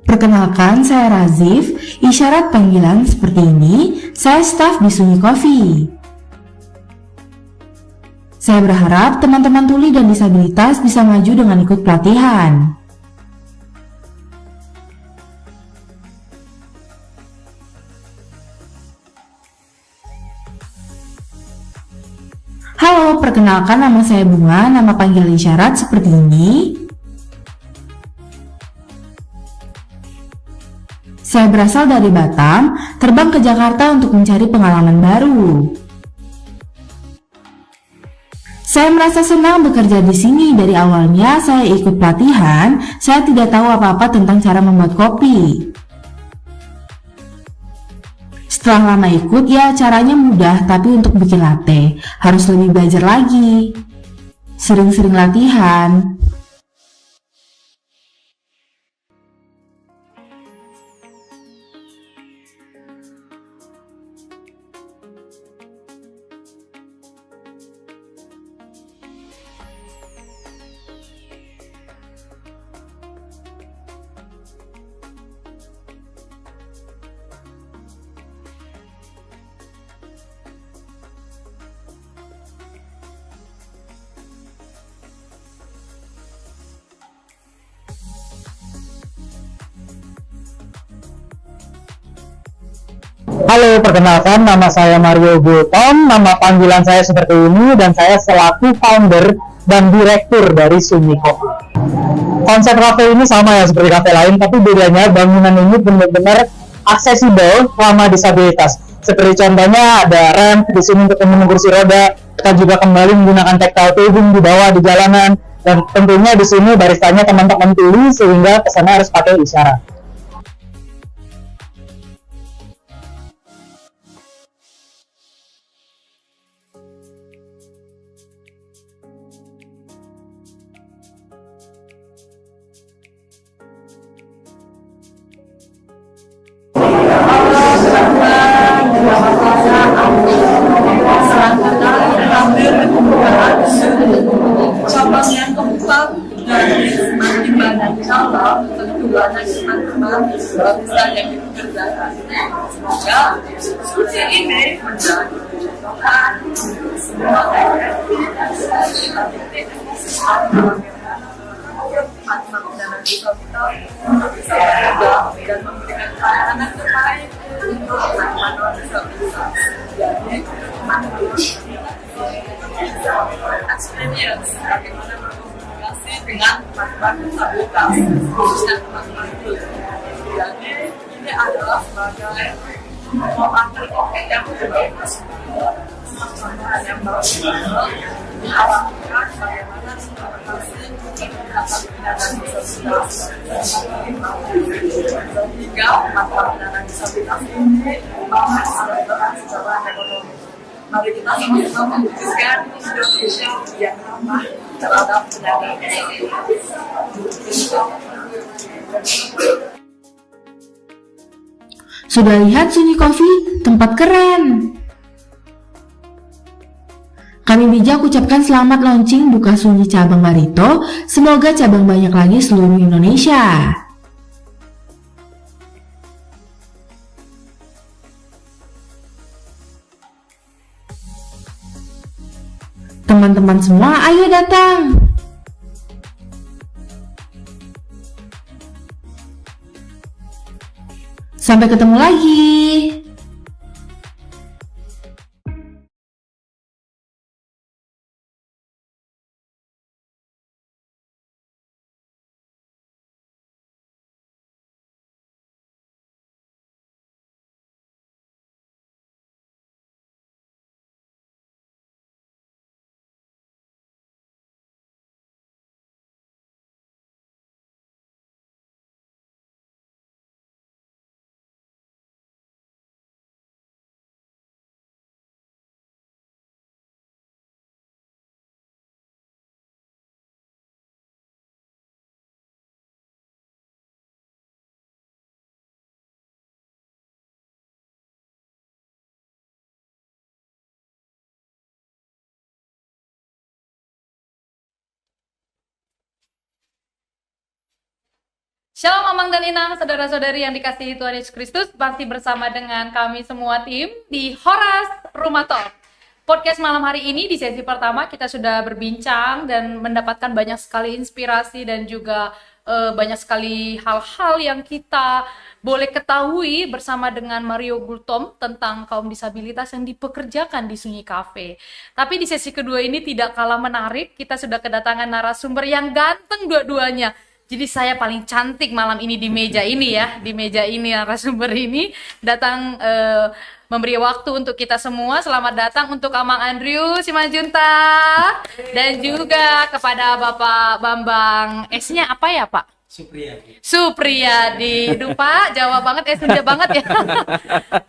Perkenalkan, saya Razif. Isyarat panggilan seperti ini, saya staf di Sunyi Coffee. Saya berharap teman-teman tuli dan disabilitas bisa maju dengan ikut pelatihan. Halo, perkenalkan nama saya Bunga, nama panggilan isyarat seperti ini. Saya berasal dari Batam, terbang ke Jakarta untuk mencari pengalaman baru. Saya merasa senang bekerja di sini. Dari awalnya saya ikut pelatihan, saya tidak tahu apa-apa tentang cara membuat kopi. Setelah lama ikut, ya caranya mudah, tapi untuk bikin latte harus lebih belajar lagi. Sering-sering latihan. Halo, perkenalkan nama saya Mario Gultom, nama panggilan saya seperti ini, dan saya selaku founder dan direktur dari Sunyi Coffee. Konsep kafe ini sama ya seperti kafe lain, tapi bedanya bangunan ini benar-benar aksesibel ramah disabilitas. Seperti contohnya ada ramp di sini untuk teman kursi roda, kita juga kembali menggunakan tactile tubing di bawah di jalanan, dan tentunya di sini baristanya teman-teman tuli sehingga pesannya harus pakai isyarat. Cabang yang keempat dari semakin banyak cabang, tentu banyak teman-teman bisa yang dikerjakan. Semoga diskusi ini menjadi contohan semua teman-teman dan disabilitas bisa bekerja dan memberikan pelayanan terbaik untuk teman-teman disabilitas. Jadi teman-teman experience bagaimana berkomunikasi dengan teman-teman disabilitas, khususnya teman-teman itu. Jadi ini adalah sebagai memakai topik yang bagus, teman-teman yang bagus diharapkan bagaimana komunikasi dengan penyandang disabilitas sehingga teman-teman disabilitas ini mampu berperan secara ekonomi. Mari kita sama-sama mewujudkan Indonesia yang ramah terhadap penyandang disabilitas. Sudah lihat Sunyi Coffee? Tempat keren! Kami bijak ucapkan selamat launching buka Sunyi cabang Barito. Semoga cabang banyak lagi seluruh Indonesia. Teman-teman semua, ayo datang! Sampai ketemu lagi! Shalom Amang dan Inang, saudara-saudari yang dikasihi Tuhan Yesus Kristus, masih bersama dengan kami semua tim di Horas Rumah Talk. Podcast malam hari ini di sesi pertama kita sudah berbincang dan mendapatkan banyak sekali inspirasi dan juga banyak sekali hal-hal yang kita boleh ketahui bersama dengan Mario Gultom tentang kaum disabilitas yang dipekerjakan di Sunyi Cafe. Tapi di sesi kedua ini tidak kalah menarik, kita sudah kedatangan narasumber yang ganteng dua-duanya. Jadi saya paling cantik malam ini di meja ini ya, di meja ini narasumber ini datang memberi waktu untuk kita semua. Selamat datang untuk Amang Andrew Simanjuntak dan juga kepada Bapak Bambang. S-nya apa ya, Pak? Supriyadi. Duh, Pak, Jawa banget, Sunda banget ya.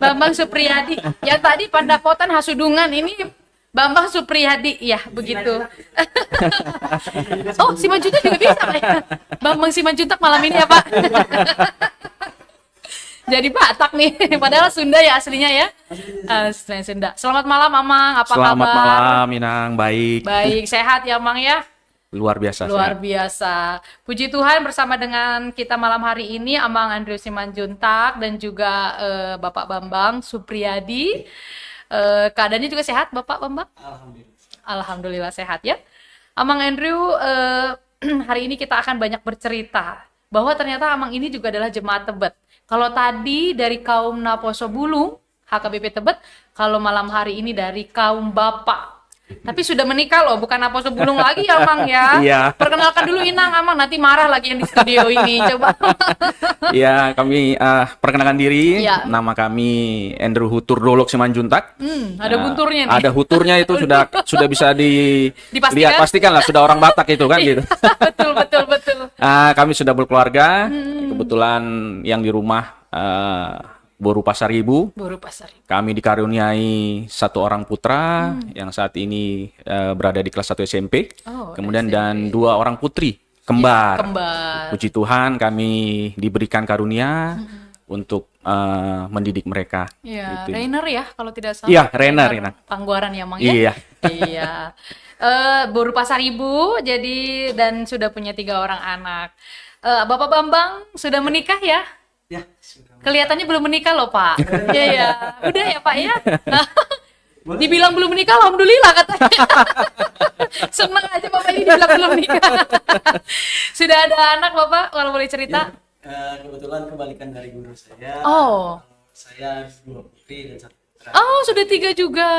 Bambang Supriyadi. Yang tadi Pandapotan Hasudungan, ini Bambang Supriyadi, ya begitu. Oh, Simanjuntak juga bisa, Pak. Bambang Simanjuntak malam ini ya, Pak. Jadi Batak nih, padahal Sunda ya aslinya ya. Aslinya Sunda. Selamat malam, Amang. Apa Selamat kabar? malam, Minang. Baik. Baik, sehat ya, Amang ya. Luar biasa. Luar sehat. biasa. Puji Tuhan bersama dengan kita malam hari ini Amang Andrew Simanjuntak dan juga Bapak Bambang Supriyadi. Keadaannya juga sehat, Bapak Bambang? Alhamdulillah sehat ya. Amang Andrew, hari ini kita akan banyak bercerita bahwa ternyata Amang ini juga adalah jemaat Tebet. Kalau tadi dari kaum Naposo Bulung, HKBP Tebet, kalau malam hari ini dari kaum Bapak. Tapi sudah menikah loh, bukan Naposo Bulung lagi ya, Amang ya. Iya. Perkenalkan dulu Inang, Amang, nanti marah lagi yang di studio ini. Coba. Ya, kami perkenalkan diri. Iya. Nama kami Andrew Hutur Dolok Simanjuntak. Ada gunturnya nih. Ada huturnya itu sudah bisa Dipastikan? dilihat, pastikan lah sudah orang Batak itu kan gitu. betul. Kami sudah berkeluarga. Kebetulan yang di rumah Boru Pasar Ibu. Baru pasar. Kami dikaruniai satu orang putra yang saat ini berada di kelas 1 SMP. Oh, Kemudian dan 2 orang putri kembar. Kembar. Puji Tuhan kami diberikan karunia untuk mendidik mereka. Iya, Gitu. Rainer ya kalau tidak salah. Iya, Rainer. Pangguaran ya, Mang ya. Iya. Iya. Baru pasar ibu, jadi dan sudah punya 3 orang anak. Bapak Bambang sudah menikah ya? Ya, sudah. Kelihatannya belum menikah loh, Pak. Iya ya. Udah ya, Pak ya. Dibilang belum menikah, alhamdulillah katanya. Senang aja Bapak ini dibilang belum nikah. Sudah ada anak, Bapak, kalau boleh cerita? Kebetulan kebalikan dari guru saya. Oh. Saya 2 putri dan 1 putra. Oh, sudah 3 juga.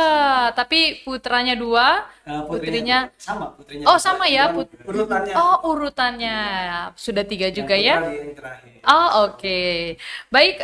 Tapi putranya 2, putrinya sama, putrinya. Oh, sama ya, Cuman urutannya. Oh, urutannya sudah 3 juga Yang ya. putra yang terakhir. Oh, oke. Baik,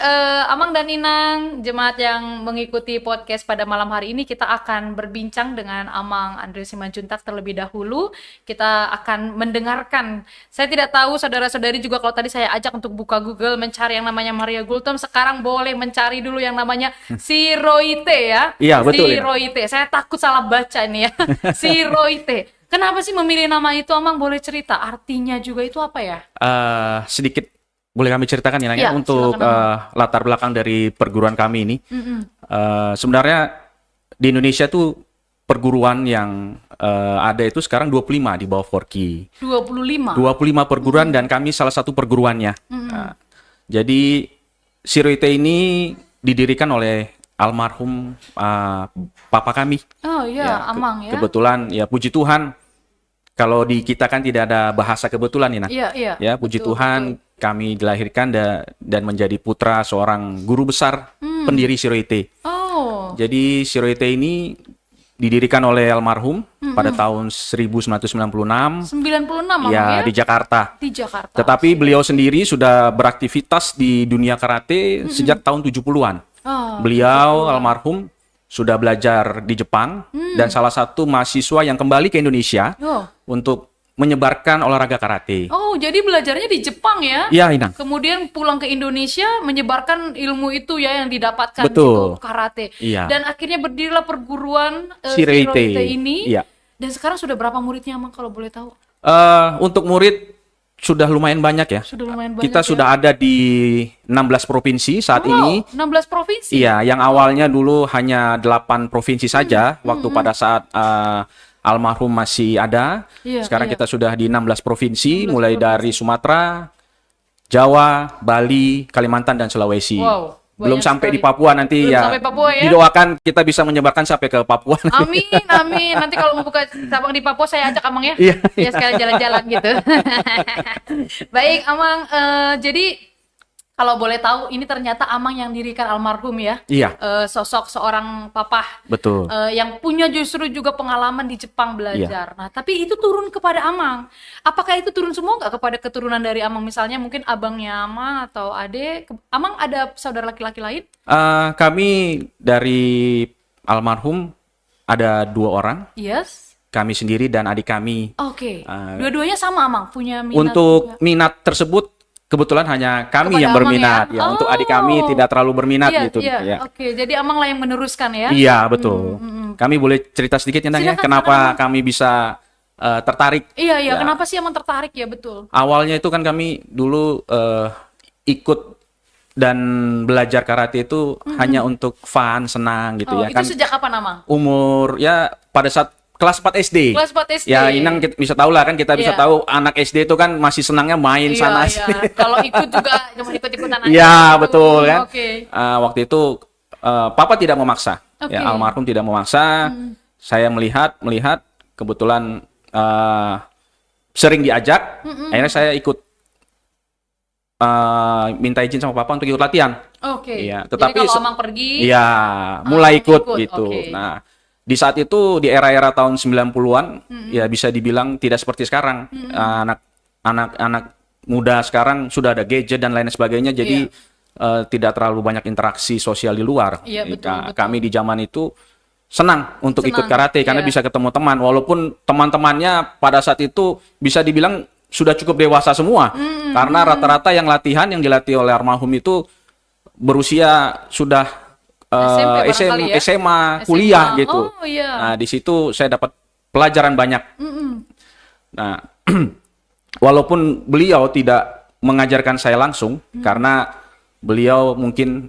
Amang dan Inang, jemaat yang mengikuti podcast pada malam hari ini, kita akan berbincang dengan Amang Andrew Simanjuntak terlebih dahulu. Kita akan mendengarkan. Saya tidak tahu saudara-saudari juga kalau tadi saya ajak untuk buka Google mencari yang namanya Maria Gultom, sekarang boleh mencari dulu yang namanya Siroite ya. Iya, betul, ya. Siroite. Saya takut salah baca ini ya. Siroite. Kenapa sih memilih nama itu, Amang? Boleh cerita? Artinya juga itu apa ya? Sedikit boleh kami ceritakan ya, Nang, Iya, untuk silakan, latar belakang dari perguruan kami ini. Sebenarnya di Indonesia tuh perguruan yang ada itu sekarang 25 di bawah Forky. 25. 25 perguruan dan kami salah satu perguruannya. Jadi Siroite ini didirikan oleh almarhum papa kami. Oh iya, Amang ya. Kebetulan ya puji Tuhan kalau di kita kan tidak ada bahasa kebetulan nih, nah. Iya. Ya puji Betul, Tuhan betul. kami dilahirkan dan menjadi putra seorang guru besar pendiri Siroite. Oh. Jadi Siroite ini didirikan oleh almarhum pada tahun 1996 96 Amang ya. ya di Jakarta. Di Jakarta. Tetapi beliau sendiri sudah beraktivitas di dunia karate sejak tahun 70-an. Oh, Beliau almarhum sudah belajar di Jepang dan salah satu mahasiswa yang kembali ke Indonesia Oh. untuk menyebarkan olahraga karate. Oh, jadi belajarnya di Jepang ya? Iya, Inang. Kemudian pulang ke Indonesia menyebarkan ilmu itu ya yang didapatkan Betul. gitu, karate. Iya. Dan akhirnya berdirilah perguruan Siroite. Siroite ini. Iya. Dan sekarang sudah berapa muridnya, Amang, kalau boleh tahu? Untuk murid sudah lumayan banyak ya. Sudah lumayan banyak. Kita ya? sudah ada di 16 provinsi saat ini. 16 provinsi. Iya, yang awalnya dulu hanya 8 provinsi saja waktu pada saat almarhum masih ada. Iya, Sekarang iya. kita sudah di 16 provinsi, mulai dari Sumatera, Jawa, Bali, Kalimantan, dan Sulawesi. Wow, Belum banyak sampai sekali. di Papua nanti Belum ya. sampai Papua ya? Didoakan kita bisa menyebarkan sampai ke Papua. Amin, amin. Nanti kalau mau buka cabang di Papua saya ajak Amang ya. Iya, Ya sekalian jalan-jalan gitu. Baik, Amang. Jadi Kalau boleh tahu, ini ternyata Amang yang dirikan almarhum ya. Iya, Sosok seorang papa betul. yang punya justru juga pengalaman di Jepang belajar. Nah, tapi itu turun kepada Amang. Apakah itu turun semua nggak kepada keturunan dari Amang? Misalnya mungkin abangnya Amang atau adik. Amang ada saudara laki-laki lain? Kami dari almarhum ada 2 orang, Yes. kami sendiri dan adik kami. Oke. Dua-duanya sama Amang punya minat Untuk juga? minat tersebut kebetulan hanya kami Kepada yang Amang berminat, ya? ya. Untuk adik kami Oh. tidak terlalu berminat Iya, gitu, iya. ya. Oke, jadi Amang lah yang meneruskan ya? Iya, betul. Kami boleh cerita sedikit ya, Nang, ya, Silakan, kenapa silakan. kami bisa tertarik. Iya, Ya. kenapa sih Amang tertarik ya, betul. Awalnya itu kan kami dulu ikut dan belajar karate itu hanya untuk fun, senang gitu Oh, ya itu kan. sejak kapan Amang? Umur ya pada saat kelas 4 SD. Kelas 4 SD. Ya, Inang bisa tahu lah kan, kita bisa Iya. tahu anak SD itu kan masih senangnya main Iya, sana iya. sini. Kalau ikut juga cuma ikut-ikutan aja. Iya, gitu. betul kan. Oke. Waktu itu papa tidak memaksa. Oke. Ya, almarhum tidak memaksa. Saya melihat kebetulan sering diajak, akhirnya saya ikut minta izin sama papa untuk ikut latihan. Oke. Iya, Jadi tetapi kalau Amang pergi, Iya, mulai ikut ikut, gitu. oke. Nah, di saat itu di era-era tahun 90-an ya bisa dibilang tidak seperti sekarang. Anak-anak muda sekarang sudah ada gadget dan lain sebagainya, jadi tidak terlalu banyak interaksi sosial di luar. Iya, betul, betul. Kami di zaman itu senang untuk ikut Senang, karate karena iya. bisa ketemu teman, walaupun teman-temannya pada saat itu bisa dibilang sudah cukup dewasa semua. Karena rata-rata yang dilatih oleh almarhum itu berusia sudah SMP barangkali ya? SMA, SMA. kuliah gitu. Oh, iya. Nah, di situ saya dapat pelajaran banyak. Nah, walaupun beliau tidak mengajarkan saya langsung, karena beliau mungkin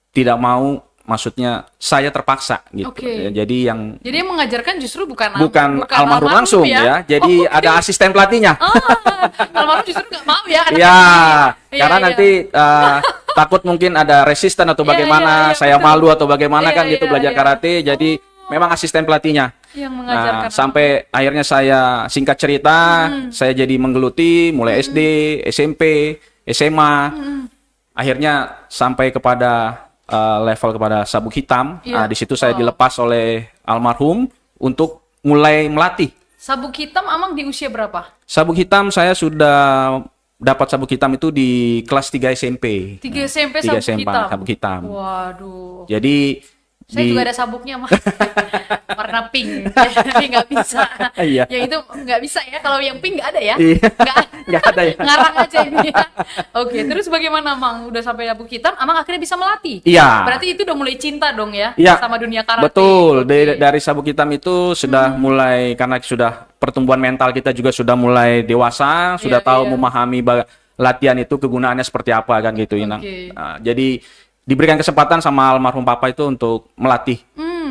tidak mau, maksudnya saya terpaksa gitu. Oke. Jadi yang jadi yang mengajarkan justru bukan almarhum langsung ya. Jadi Oh, ada asisten pelatihnya. almarhum justru nggak mau ya. anaknya Iya, begini. karena Iya, nanti takut mungkin ada resisten atau Iya, bagaimana, iya, saya betul. malu atau bagaimana Iya, kan gitu iya, belajar iya. karate. Jadi memang asisten pelatihnya. yang mengajarkan. Nah, sampai akhirnya saya singkat cerita, saya jadi menggeluti mulai SD, SMP, SMA. Akhirnya sampai kepada level kepada sabuk hitam. Iya. Nah, di situ saya dilepas oleh almarhum untuk mulai melatih. Sabuk hitam Amang di usia berapa? Sabuk hitam saya sudah dapat sabuk hitam itu di kelas 3 SMP. 3 SMP 3 sabuk hitam. sabuk hitam. Waduh. Jadi Saya juga ada sabuknya mah. Warna pink. Tapi nggak bisa. Iya. Yang itu nggak bisa ya. Kalau yang pink nggak ada ya. Iya. Nggak Nggak ada ya. Ngarang aja ini ya. Oke, terus bagaimana Amang? Udah sampai sabuk hitam, Amang akhirnya bisa melatih. Iya. Berarti itu udah mulai cinta dong ya Iya. sama dunia karate. Betul. Oke. Dari sabuk hitam itu sudah mulai, karena sudah pertumbuhan mental kita juga sudah mulai dewasa, sudah Iya, tahu iya. memahami latihan itu kegunaannya seperti apa kan gitu, Inang. Oke. Nah, jadi diberikan kesempatan sama almarhum papa itu untuk melatih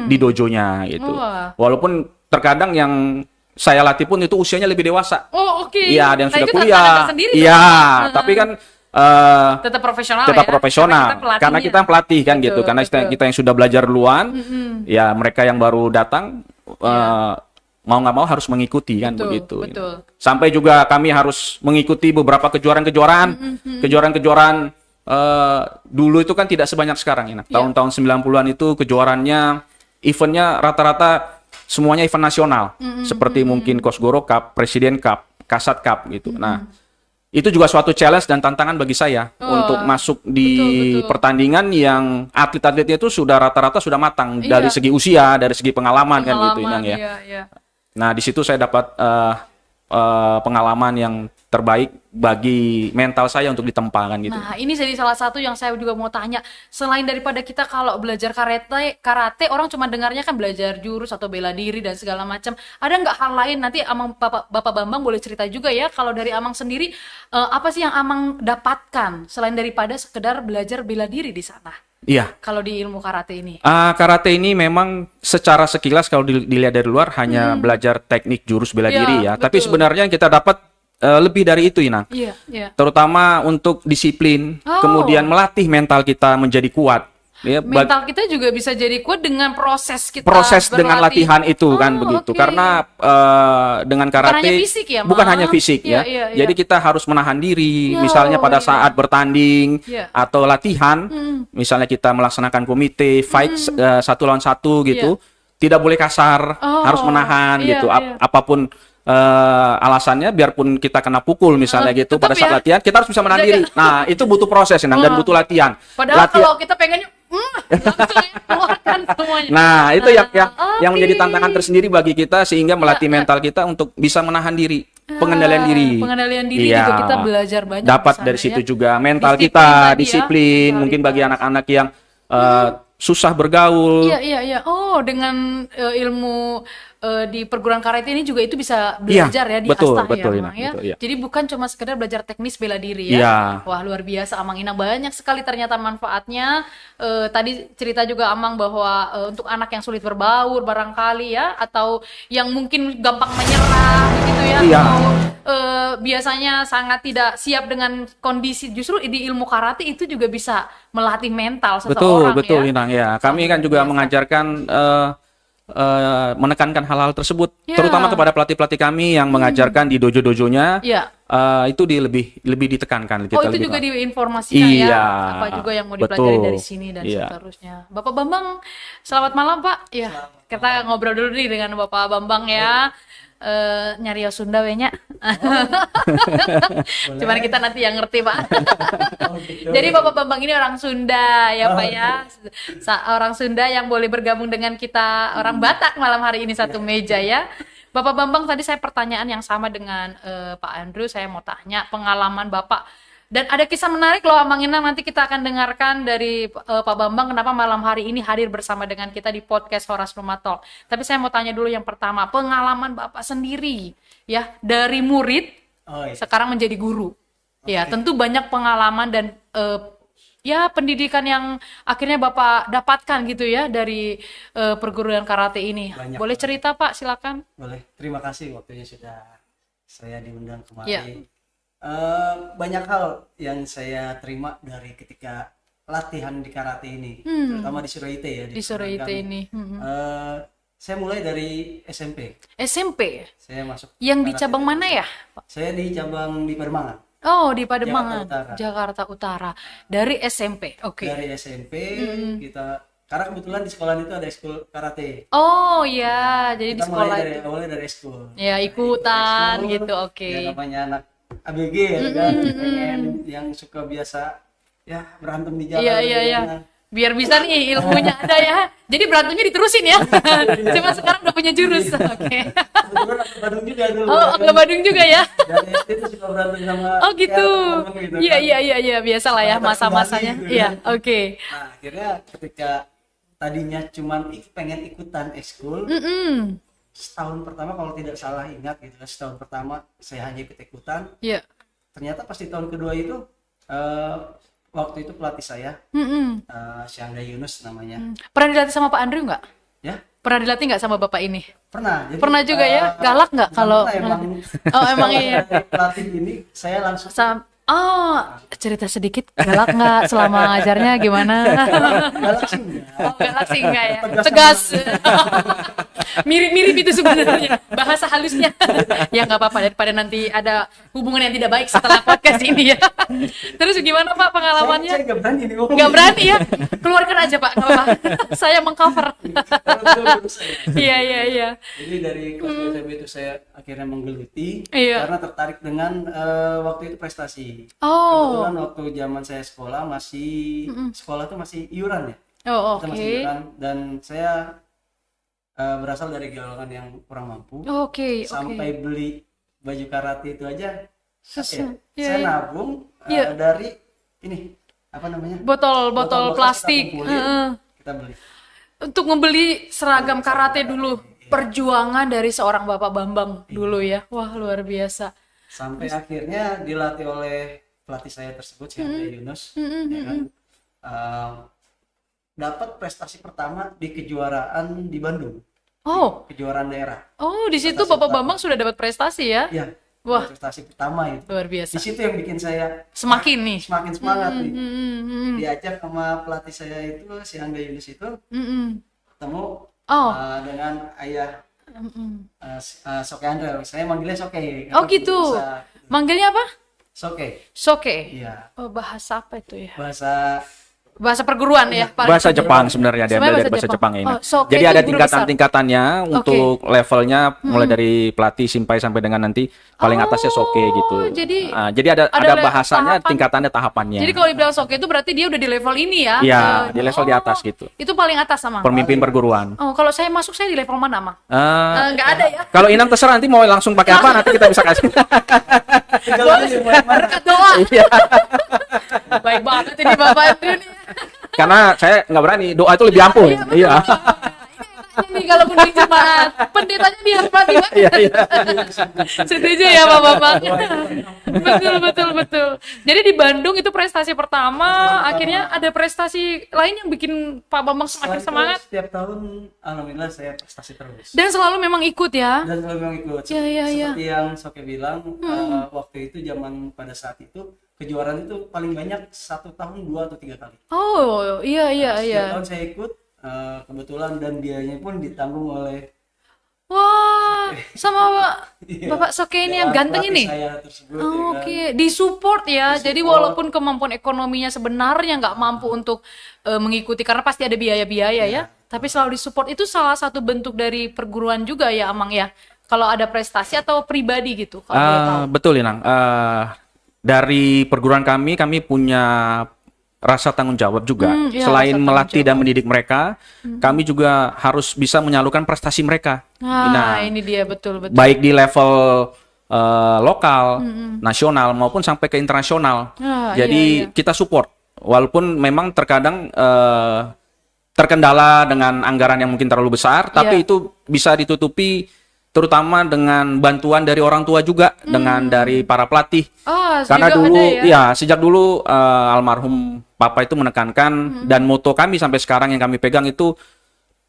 di dojonya gitu. Wah. Walaupun terkadang yang saya latih pun itu usianya lebih dewasa. Oh, oke. Iya, ada yang Nah, sudah itu kuliah. tantangan tersendiri Iya, dong. tapi kan tetap profesional tetap ya. profesional karena kita yang pelatih kan Betul, gitu, karena betul. kita yang sudah belajar duluan, ya mereka yang baru datang mau nggak mau harus mengikuti kan, Betul, begitu. betul. Sampai juga kami harus mengikuti beberapa kejuaraan dulu itu kan tidak sebanyak sekarang ini. Iya. Tahun-tahun 90-an itu kejuarannya, eventnya rata-rata semuanya event nasional, seperti mungkin Kosgoro Cup, Presiden Cup, Kasat Cup gitu. Nah, itu juga suatu challenge dan tantangan bagi saya untuk masuk di betul. pertandingan yang atlet-atletnya itu sudah rata-rata sudah matang Iya. dari segi usia, dari segi pengalaman kan gitu, Inang, ya. Iya, iya. Nah, di situ saya dapat pengalaman yang terbaik bagi mental saya untuk ditempa kan gitu. Nah, ini jadi salah satu yang saya juga mau tanya. Selain daripada kita kalau belajar karate orang cuma dengarnya kan belajar jurus atau bela diri dan segala macam. Ada nggak hal lain? Nanti Amang Bapak Bambang boleh cerita juga ya. Kalau dari Amang sendiri, apa sih yang Amang dapatkan selain daripada sekedar belajar bela diri di sana? Iya. Kalau di ilmu karate ini. Karate ini memang secara sekilas kalau dilihat dari luar hanya belajar teknik jurus bela Iya, diri ya. Tapi betul. sebenarnya yang kita dapat lebih dari itu, Inang. Iya, iya. Terutama untuk disiplin, Oh. kemudian melatih mental kita menjadi kuat. Ya, Mental kita juga bisa jadi kuat dengan proses kita proses dengan berlatih. latihan itu kan Oh, begitu. oke. Karena dengan karate hanya fisik ya, bukan Mas? hanya fisik Iya, ya. iya, iya. Jadi kita harus menahan diri, Ya, misalnya pada iya. saat bertanding Iya. atau latihan, misalnya kita melaksanakan komite fight satu lawan satu gitu, tidak boleh kasar, Oh, harus menahan iya, gitu. iya. Apapun alasannya, biarpun kita kena pukul misalnya gitu, tetap pada saat ya. latihan kita harus bisa menahan Jaga. diri. Nah, itu butuh proses Inang, dan butuh latihan. Padahal Latihan- kalau kita pengennya langsung ya, keluarkan semuanya. Nah, itu yang menjadi oke. tantangan tersendiri bagi kita sehingga melatih mental kita untuk bisa menahan diri, pengendalian diri. Pengendalian diri Iya. juga kita belajar banyak Dapat di sana dari situ ya. juga mental Disiplin kita, tadi ya, disiplin. Mungkin bagi mentalitas. anak-anak yang susah bergaul. Iya, iya, iya. Oh, dengan ilmu di perguruan karate ini juga itu bisa Iya, belajar ya, betul, diasah betul, ya, Ina, Amang ya. betul, iya. Jadi bukan cuma sekedar belajar teknis bela diri ya. Iya. Wah, luar biasa Amang Ina, banyak sekali ternyata manfaatnya. Tadi cerita juga Amang bahwa untuk anak yang sulit berbaur barangkali ya, atau yang mungkin gampang menyerah begitu ya, Iya. atau biasanya sangat tidak siap dengan kondisi, justru di ilmu karate itu juga bisa melatih mental Betul, seseorang betul, ya. Inang ya. Kami kan juga mengajarkan menekankan hal-hal tersebut, Ya. terutama kepada pelatih-pelatih kami yang mengajarkan di dojo-dojonya. Iya. Itu lebih ditekankan. Oh, itu juga diinformasikan ya, Iya, apa juga yang mau dipelajari betul. dari sini dan Iya. seterusnya. Bapak Bambang, selamat malam Pak. Ya, kita ngobrol dulu nih dengan Bapak Bambang ya. Nyari Sunda wenya. Cuman kita nanti yang ngerti Pak. Jadi Bapak Bambang ini orang Sunda ya Pak ya. Orang Sunda yang boleh bergabung dengan kita orang Batak malam hari ini satu meja ya. Bapak Bambang, tadi saya pertanyaan yang sama dengan Pak Andrew, saya mau tanya pengalaman Bapak. Dan ada kisah menarik loh Amang Inang, nanti kita akan dengarkan dari Pak Bambang kenapa malam hari ini hadir bersama dengan kita di podcast Horas Rumah Talk. Tapi saya mau tanya dulu yang pertama, pengalaman Bapak sendiri ya dari murid Oh, iya. sekarang menjadi guru. Ya, tentu banyak pengalaman dan ya pendidikan yang akhirnya Bapak dapatkan gitu ya dari perguruan karate ini. Banyak Boleh banget. cerita Pak, silakan. Boleh. Terima kasih waktunya sudah saya diundang kemari. Iya. Banyak hal yang saya terima dari ketika latihan di karate ini, terutama di Suraite ya. Di Suraite pesantren ini. kami. Saya mulai dari SMP. SMP. Saya masuk. Yang di karate. cabang mana ya? Saya di cabang di Pademangan. Oh, di Pademangan, Jakarta Utara. Jakarta Utara. Dari SMP. Oke. Dari SMP kita, karena kebetulan di sekolah itu ada ekskul karate. Oh ya, jadi di Kita sekolah mulai dari itu. awalnya dari ekskul. Ya, ikutan Ekskul, gitu, oke. Ya namanya anak ABG ya kan, pengen yang suka biasa ya berantem di jalan. Iya, iya, gitu iya. kan. Biar bisa nih ilmunya ada ya. Jadi berantemnya diterusin ya. Cuma sekarang udah punya jurus. Oke. Kebetulan aku Badung juga dulu. Oh, ya kan. ke Badung juga ya. Dari SD tuh suka berantem sama Oh gitu. ya, temen gitu Iya, kan. iya, iya, iya, biasa lah ya Supaya masa-masanya. terkendali gitu Iya, kan. oke. Nah akhirnya ketika tadinya cuman pengen ikutan ekskul, setahun pertama kalau tidak salah ingat gitu, setahun pertama saya hanya ikut-ikutan. Iya. Ternyata pas di tahun kedua itu waktu itu pelatih saya Syangga Yunus namanya. Pernah dilatih sama Pak Andrew nggak? Ya Pernah dilatih nggak sama Bapak ini? pernah. Jadi, Pernah juga ya? Galak nggak bukan kalau pernah, emang Oh, emang iya. dari pelatih ini saya langsung Oh, cerita sedikit galak nggak selama ngajarnya gimana? galak sih enggak. Oh, galak sih enggak ya. Tegas Tegas. Mirip-mirip itu sebenarnya bahasa halusnya. Ya nggak apa-apa daripada nanti ada hubungan yang tidak baik setelah podcast ini ya. Terus gimana Pak pengalamannya? Saya nggak berani nih ngomong. Nggak berani ya? Keluarkan aja Pak, nggak apa-apa. Saya mengcover. Kalau dulu guru saya. Iya, iya, iya. Jadi dari kelas SMP itu saya akhirnya menggeluti Iya. karena tertarik dengan waktu itu prestasi. Oh, Kebetulan waktu zaman saya sekolah sekolah tuh masih iuran ya. oh Kita oke. masih iuran dan saya berasal dari golongan yang kurang mampu. Oke, oke. Sampai beli baju karate itu aja Susah. ya, Iya, saya iya. nabung Iya. dari ini apa namanya? Botol Botol-botol plastik. kita kumpulin, Heeh. kita beli. Untuk membeli seragam karate dulu. Perjuangan dari seorang Bapak Bambang dulu ya. Wah, luar biasa. Sampai akhirnya dilatih oleh pelatih saya tersebut Syangga Yunus ya kan. Dapat prestasi pertama di kejuaraan di Bandung, Oh, kejuaraan daerah. oh di situ Prestasi Bapak utama. Bambang sudah dapat prestasi ya? Ya, Wah. prestasi pertama itu. Luar Di biasa. situ yang bikin saya Semakin nih. semakin semangat nih. Hmm. Diajak sama pelatih saya itu, si Angga Yunus itu, ketemu Oh. dengan ayah Soke Andra. Saya manggilnya Soke. Oh karena gitu. bisa- Manggilnya apa? Soke. Soke. Iya. Oh, bahasa apa itu ya? Bahasa perguruan ya, paling Bahasa tinggi. Jepang sebenarnya, diambil Sebenarnya dari bahasa Jepang ini. Oh, Soke Jadi itu ada guru tingkatan-tingkatannya untuk levelnya mulai dari pelatih sampai dengan nanti paling atasnya Soke gitu. jadi ada ada bahasanya, tahapan. tingkatannya, tahapannya. Jadi kalau dibilang Soke itu berarti dia udah di level ini ya? Iya, di level di atas gitu. Itu paling atas sama. Pemimpin perguruan. Oh, kalau saya masuk saya di level mana, Mang? Eh, Nggak ada ya? Kalau Inam terserah nanti mau langsung pakai apa nanti kita bisa kasih. Berkat doa. Iya. Baik banget ini Bapak Andrew nih. Karena saya nggak berani, doa itu lebih ampuh. Iya. Ini kalau di jemaat, pendetanya dihormati banget. Iya, iya. Setuju ya Bapak-bapak? Betul. Jadi di Bandung itu prestasi pertama, akhirnya ada prestasi lain yang bikin Pak Bambang semakin Setelah itu, semangat. setiap tahun alhamdulillah saya prestasi terus. Dan selalu memang ikut ya. Dan selalu memang ikut. Iya. Seperti yang Soke bilang, waktu itu zaman pada saat itu kejuaraan itu paling banyak 1 tahun 2 atau 3 kali. Oh, iya. Setiap tahun saya ikut, kebetulan dan biayanya pun ditanggung oleh Wah, sama Bapak Soke ini yang dewan ganteng pelatih ini. saya tersebut, ya Oh, kan. Oke, disupport ya. Jadi walaupun kemampuan ekonominya sebenarnya nggak mampu untuk mengikuti karena pasti ada biaya-biaya ya. Tapi selalu disupport, itu salah satu bentuk dari perguruan juga ya, Amang ya. Kalau ada prestasi atau pribadi gitu, kalau boleh tahu. Betul, Inang. Dari perguruan kami punya rasa tanggung jawab juga. Iya, Selain rasa tanggung melatih dan mendidik mereka, kami juga harus bisa menyalurkan prestasi mereka. Nah, ini dia betul. Baik di level lokal, nasional maupun sampai ke internasional. Jadi kita support. Walaupun memang terkadang terkendala dengan anggaran yang mungkin terlalu besar, tapi itu bisa ditutupi terutama dengan bantuan dari orang tua juga, dengan dari para pelatih. Karena juga dulu ada ya? sejak dulu almarhum Papa itu menekankan dan moto kami sampai sekarang yang kami pegang itu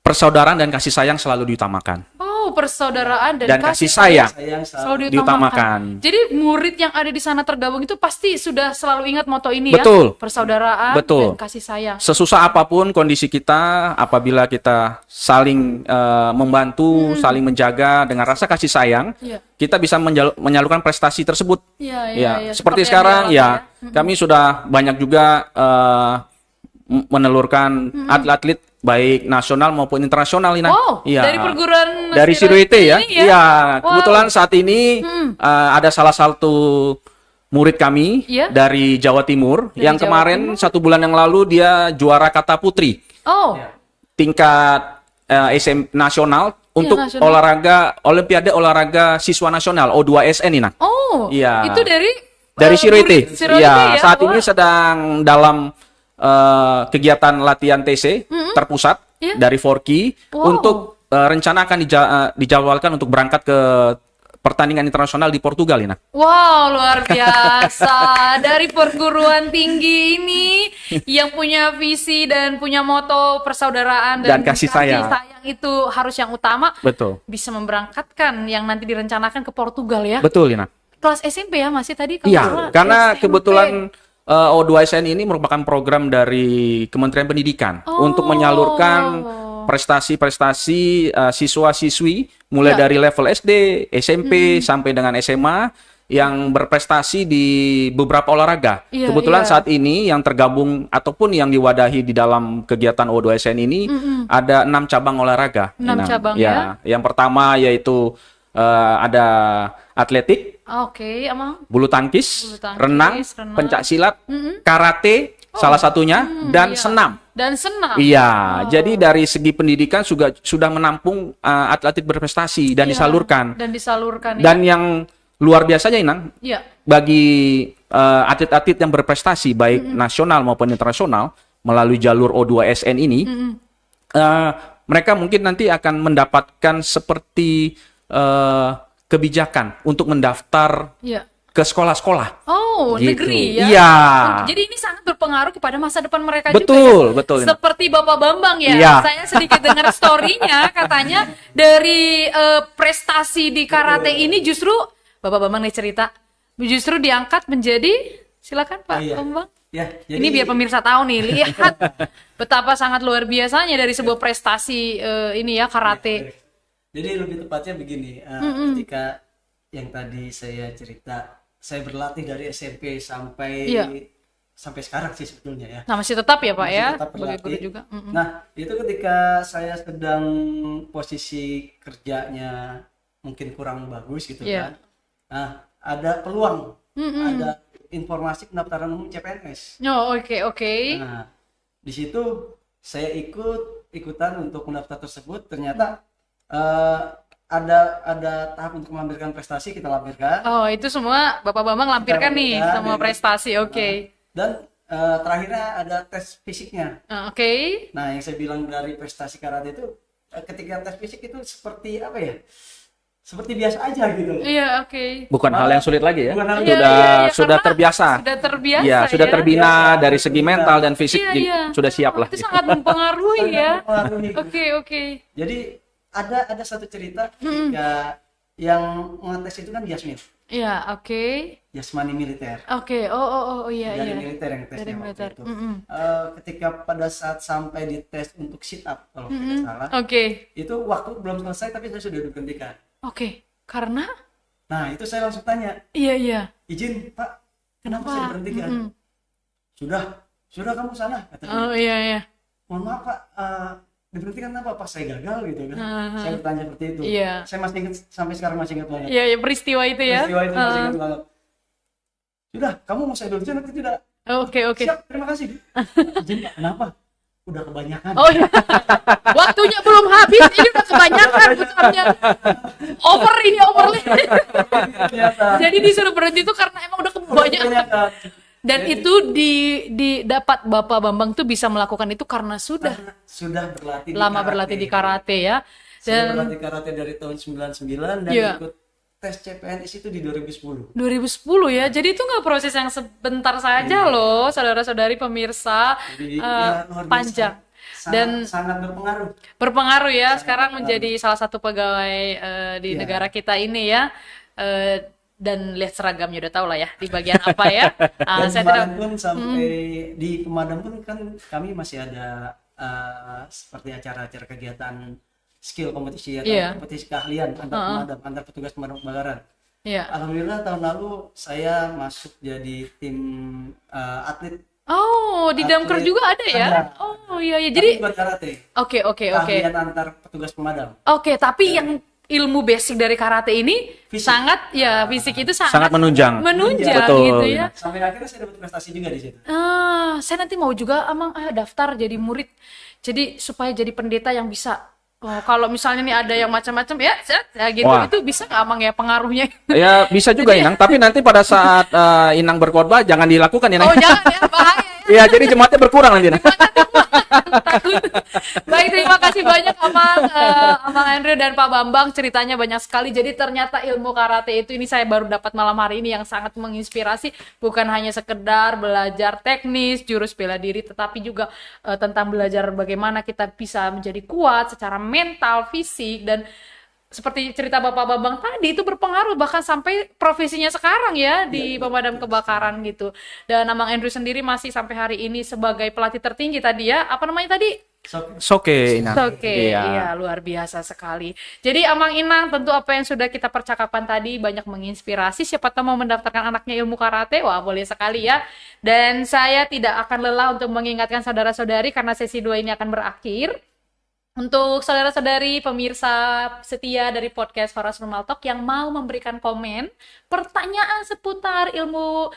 persaudaraan dan kasih sayang selalu diutamakan. Oh, persaudaraan dan Kasih sayang Sayang selalu diutamakan. Jadi murid yang ada di sana tergabung itu pasti sudah selalu ingat moto ini ya. Betul. Persaudaraan Betul. dan kasih sayang. Sesusah apapun kondisi kita, apabila kita saling membantu, saling menjaga dengan rasa kasih sayang, Iya. kita bisa menyalurkan prestasi tersebut. Iya. Seperti yang sekarang dialami kami sudah banyak juga menelurkan atlet-atlet baik nasional maupun internasional, Ina. Wow, Iya. dari perguruan Dari Sirute Sirute ya. ini ya? Iya, Wow. kebetulan saat ini ada salah satu murid kami Iya. dari Jawa Timur Dari yang Jawa kemarin 1 bulan yang lalu dia juara kata putri Oh, tingkat nasional untuk nasional. Olimpiade olahraga siswa nasional O2SN, Ina. oh, Iya. itu dari Dari murid Sirute. ya? Saat Wah. ini sedang dalam kegiatan latihan TC terpusat Iya. dari Forky Wow. untuk rencana akan dijadwalkan untuk berangkat ke pertandingan internasional di Portugal, Ina. Wow, luar biasa. Dari perguruan tinggi ini yang punya visi dan punya moto persaudaraan Dan kasih sayang. itu harus yang utama. Betul. Bisa memberangkatkan yang nanti direncanakan ke Portugal ya. Betul, Ina. Kelas SMP ya masih tadi kalau Iya, salah, karena SMP. kebetulan O2SN ini merupakan program dari Kementerian Pendidikan untuk menyalurkan prestasi-prestasi siswa-siswi mulai Iya. dari level SD, SMP sampai dengan SMA yang berprestasi di beberapa olahraga. Iya, Kebetulan iya. saat ini yang tergabung ataupun yang diwadahi di dalam kegiatan O2SN ini ada 6 cabang olahraga. 6 Ina. cabang ya. Yang pertama yaitu ada atletik, Oke, Amang. bulu tangkis, Bulu tangkis, renang, renang. pencak silat, karate, salah satunya, dan iya. senam. Dan senam. Iya, jadi dari segi pendidikan sudah menampung atlet berprestasi dan Iya, disalurkan. Dan disalurkan Dan yang luar biasanya, Inang, ya. bagi atlet-atlet yang berprestasi baik nasional maupun internasional melalui jalur O2SN ini, mereka mungkin nanti akan mendapatkan seperti kebijakan untuk mendaftar Iya. ke sekolah-sekolah. Oh, Gitu. negeri ya. Iya. Jadi ini sangat berpengaruh kepada masa depan mereka Betul, juga. betul. Seperti Bapak Bambang ya. Iya. Saya sedikit dengar story-nya katanya dari prestasi di karate ini justru Bapak Bambang nih cerita, justru diangkat menjadi, silakan Pak Iya. Bambang. Ya, Ini biar pemirsa tahu nih, lihat betapa sangat luar biasanya dari sebuah prestasi ini ya karate. Jadi lebih tepatnya begini, ketika yang tadi saya cerita, saya berlatih dari SMP sampai Iya. sampai sekarang sih sebetulnya ya. Nah, masih tetap ya Pak Masih ya, tetap sebagai guru berlatih. juga. Nah, itu ketika saya sedang posisi kerjanya mungkin kurang bagus gitu Iya. kan. Nah, ada peluang, ada informasi pendaftaran umum CPNS. Oh, oke. Nah, di situ saya ikutan untuk mendaftar tersebut. Ternyata ada tahap untuk melampirkan prestasi, kita lampirkan. Oh, itu semua Bapak Bambang lampirkan nih Lampirkan, semua ya. prestasi. Oke. Dan terakhirnya ada tes fisiknya. Oke. Nah, yang saya bilang dari prestasi karate itu ketika tes fisik itu seperti apa ya? Seperti biasa aja gitu. Iya, oke. Bukan hal yang sulit lagi ya. Bukan hal yang Iya, Sudah karena terbiasa. Sudah terbiasa Iya, sudah ya. terbina dari segi mental dan fisik, Iya, jadi iya. sudah siap lah. Itu sangat mempengaruhi ya. Mempengaruhi. Oke. Jadi ada satu cerita ketika yang ngetes itu kan Jasmine, Iya, oke. Jasmani militer. Oke. Oh, iya, Dari iya. militer yang tesnya Dari waktu militer. itu. Ketika pada saat sampai di tes untuk sit up kalau tidak salah, Oke. itu waktu belum selesai tapi saya sudah diberhentikan. Oke. Karena Nah, itu saya langsung tanya, iya. izin Pak, kenapa saya diberhentikan? Sudah kamu sana, kata dia. Oh, iya. Mohon maaf Pak, diberhentikan apa? Pas saya gagal gitu kan. Saya bertanya seperti itu. Iya. Saya masih ingat, sampai sekarang masih ingat banget. Iya, peristiwa itu ya. Peristiwa itu masih ingat banget. Sudah, kamu mau saya dulu nanti tidak? Oke. Siap, terima kasih. Izin Pak, kenapa? Udah kebanyakan. Oh iya. Waktunya belum habis, ini udah kebanyakan besarnya. Over Ternyata. Jadi disuruh berhenti itu karena emang udah kebanyakan. Kebanyakan. Dan itu didapat Bapak Bambang tuh bisa melakukan itu karena sudah Karena sudah berlatih lama berlatih di karate ya. Saya Dan berlatih karate dari tahun 99 dan Iya. ikut tes CPNS itu di 2010. 2010 ya. Jadi itu nggak proses yang sebentar saja loh, saudara-saudari pemirsa. Jadi ya, luar biasa. Panjang. Dan sangat berpengaruh. berpengaruh ya, sekarang menjadi salah satu pegawai di Iya. negara kita ini ya. Dan lihat seragamnya udah tahu lah ya di bagian apa ya. Dan Saya kemarin tidak pun sampai di Pemadam pun kan kami masih ada seperti acara-acara kegiatan skill kompetisi atau Iya. kompetisi keahlian antar pemadam, antar petugas pemadam kebakaran. ya. Alhamdulillah tahun lalu saya masuk jadi tim atlet. Oh, di Damker Atlet. juga ada ya? Ada. Oh iya iya. Tapi Jadi bukan karate. oke. Keahlian antar petugas pemadam. Oke, tapi yang ilmu basic dari karate ini Fisik. sangat ya fisik itu Sangat menunjang. menunjang Betul. gitu ya. Sampai akhirnya saya dapat prestasi juga di situ. Saya nanti mau juga amang daftar jadi murid. Jadi supaya jadi pendeta yang bisa kalau misalnya nih ada yang macam-macam ya gitu Wah. itu bisa nggak amang ya pengaruhnya? Ya bisa juga Inang, tapi nanti pada saat Inang berkhotbah jangan dilakukan Inang. Oh jangan ya bahaya ya. Iya, jadi jemaatnya berkurang nanti. Inang. Takut. Baik, terima kasih banyak Amang Andrew dan Pak Bambang, ceritanya banyak sekali. Jadi ternyata ilmu karate itu ini saya baru dapat malam hari ini yang sangat menginspirasi, bukan hanya sekedar belajar teknis, jurus bela diri, tetapi juga tentang belajar bagaimana kita bisa menjadi kuat secara mental, fisik, dan seperti cerita Bapak Bambang tadi itu berpengaruh bahkan sampai profesinya sekarang ya di pemadam kebakaran gitu. Dan Amang Andrew sendiri masih sampai hari ini sebagai pelatih tertinggi tadi ya. Apa namanya tadi? Soke Inang. Oke, Iya. iya luar biasa sekali. Jadi Amang Inang tentu apa yang sudah kita percakapan tadi banyak menginspirasi. Siapa tahu mau mendaftarkan anaknya ilmu karate, wah boleh sekali ya. Dan saya tidak akan lelah untuk mengingatkan saudara-saudari karena sesi 2 ini akan berakhir. Untuk saudara-saudari pemirsa setia dari podcast Horas Normal Talk yang mau memberikan komen, pertanyaan seputar ilmu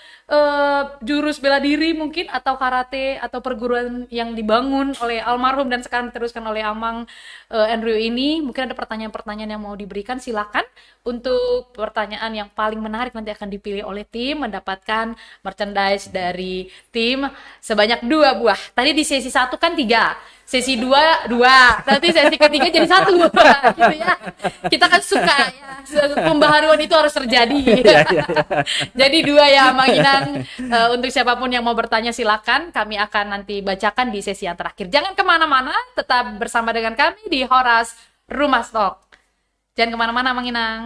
jurus bela diri mungkin atau karate atau perguruan yang dibangun oleh almarhum dan sekarang diteruskan oleh Amang Andrew ini, mungkin ada pertanyaan-pertanyaan yang mau diberikan, silakan. Untuk pertanyaan yang paling menarik nanti akan dipilih oleh tim, mendapatkan merchandise dari tim sebanyak 2 buah. Tadi di sesi 1 kan 3. Sesi 2, nanti sesi ketiga jadi 1 gitu ya. Kita kan suka ya, pembaharuan itu harus terjadi. Jadi 2 ya Mang Inang. Untuk siapapun yang mau bertanya silakan, kami akan nanti bacakan di sesi yang terakhir. Jangan kemana-mana, tetap bersama dengan kami di Horas Rumah Talk. Jangan kemana-mana Mang Inang.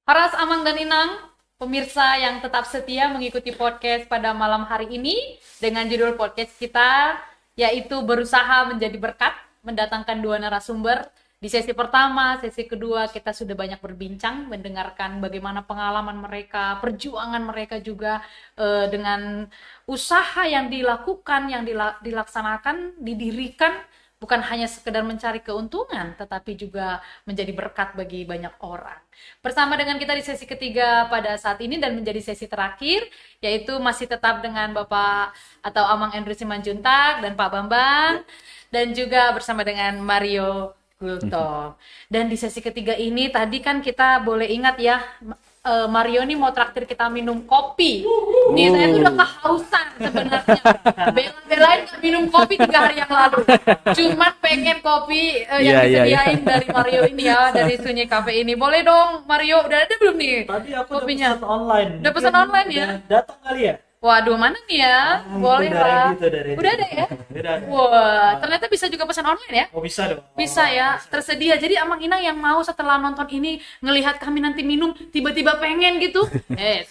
Horas, Amang, dan Inang, pemirsa yang tetap setia mengikuti podcast pada malam hari ini dengan judul podcast kita yaitu Berusaha Menjadi Berkat, mendatangkan 2 narasumber. Di sesi pertama, sesi kedua kita sudah banyak berbincang, mendengarkan bagaimana pengalaman mereka, perjuangan mereka juga dengan usaha yang dilakukan, yang dilaksanakan, didirikan, bukan hanya sekedar mencari keuntungan, tetapi juga menjadi berkat bagi banyak orang. Bersama dengan kita di sesi ketiga pada saat ini dan menjadi sesi terakhir, yaitu masih tetap dengan Bapak atau Amang Andrew Simanjuntak dan Pak Bambang, dan juga bersama dengan Mario Gultom. Dan di sesi ketiga ini tadi kan kita boleh ingat ya, Mario nih mau traktir kita minum kopi. Nih saya tuh udah kehausan sebenarnya. Bela-belain nggak minum kopi 3 hari yang lalu. Cuman pengen kopi yang disediain dari Mario ini ya, dari Sunyi Cafe ini. Boleh dong Mario, udah ada belum nih? Tadi aku kopinya? udah pesan online. Udah pesan online ya? Datang kali ya? Waduh, mana nih ya? Boleh lah. Udah ada ya? Udah ada. Wah, ternyata bisa juga pesan online ya? Oh bisa dong. Bisa ya, tersedia. Jadi Amang Inang yang mau setelah nonton ini ngelihat kami nanti minum tiba-tiba pengen gitu,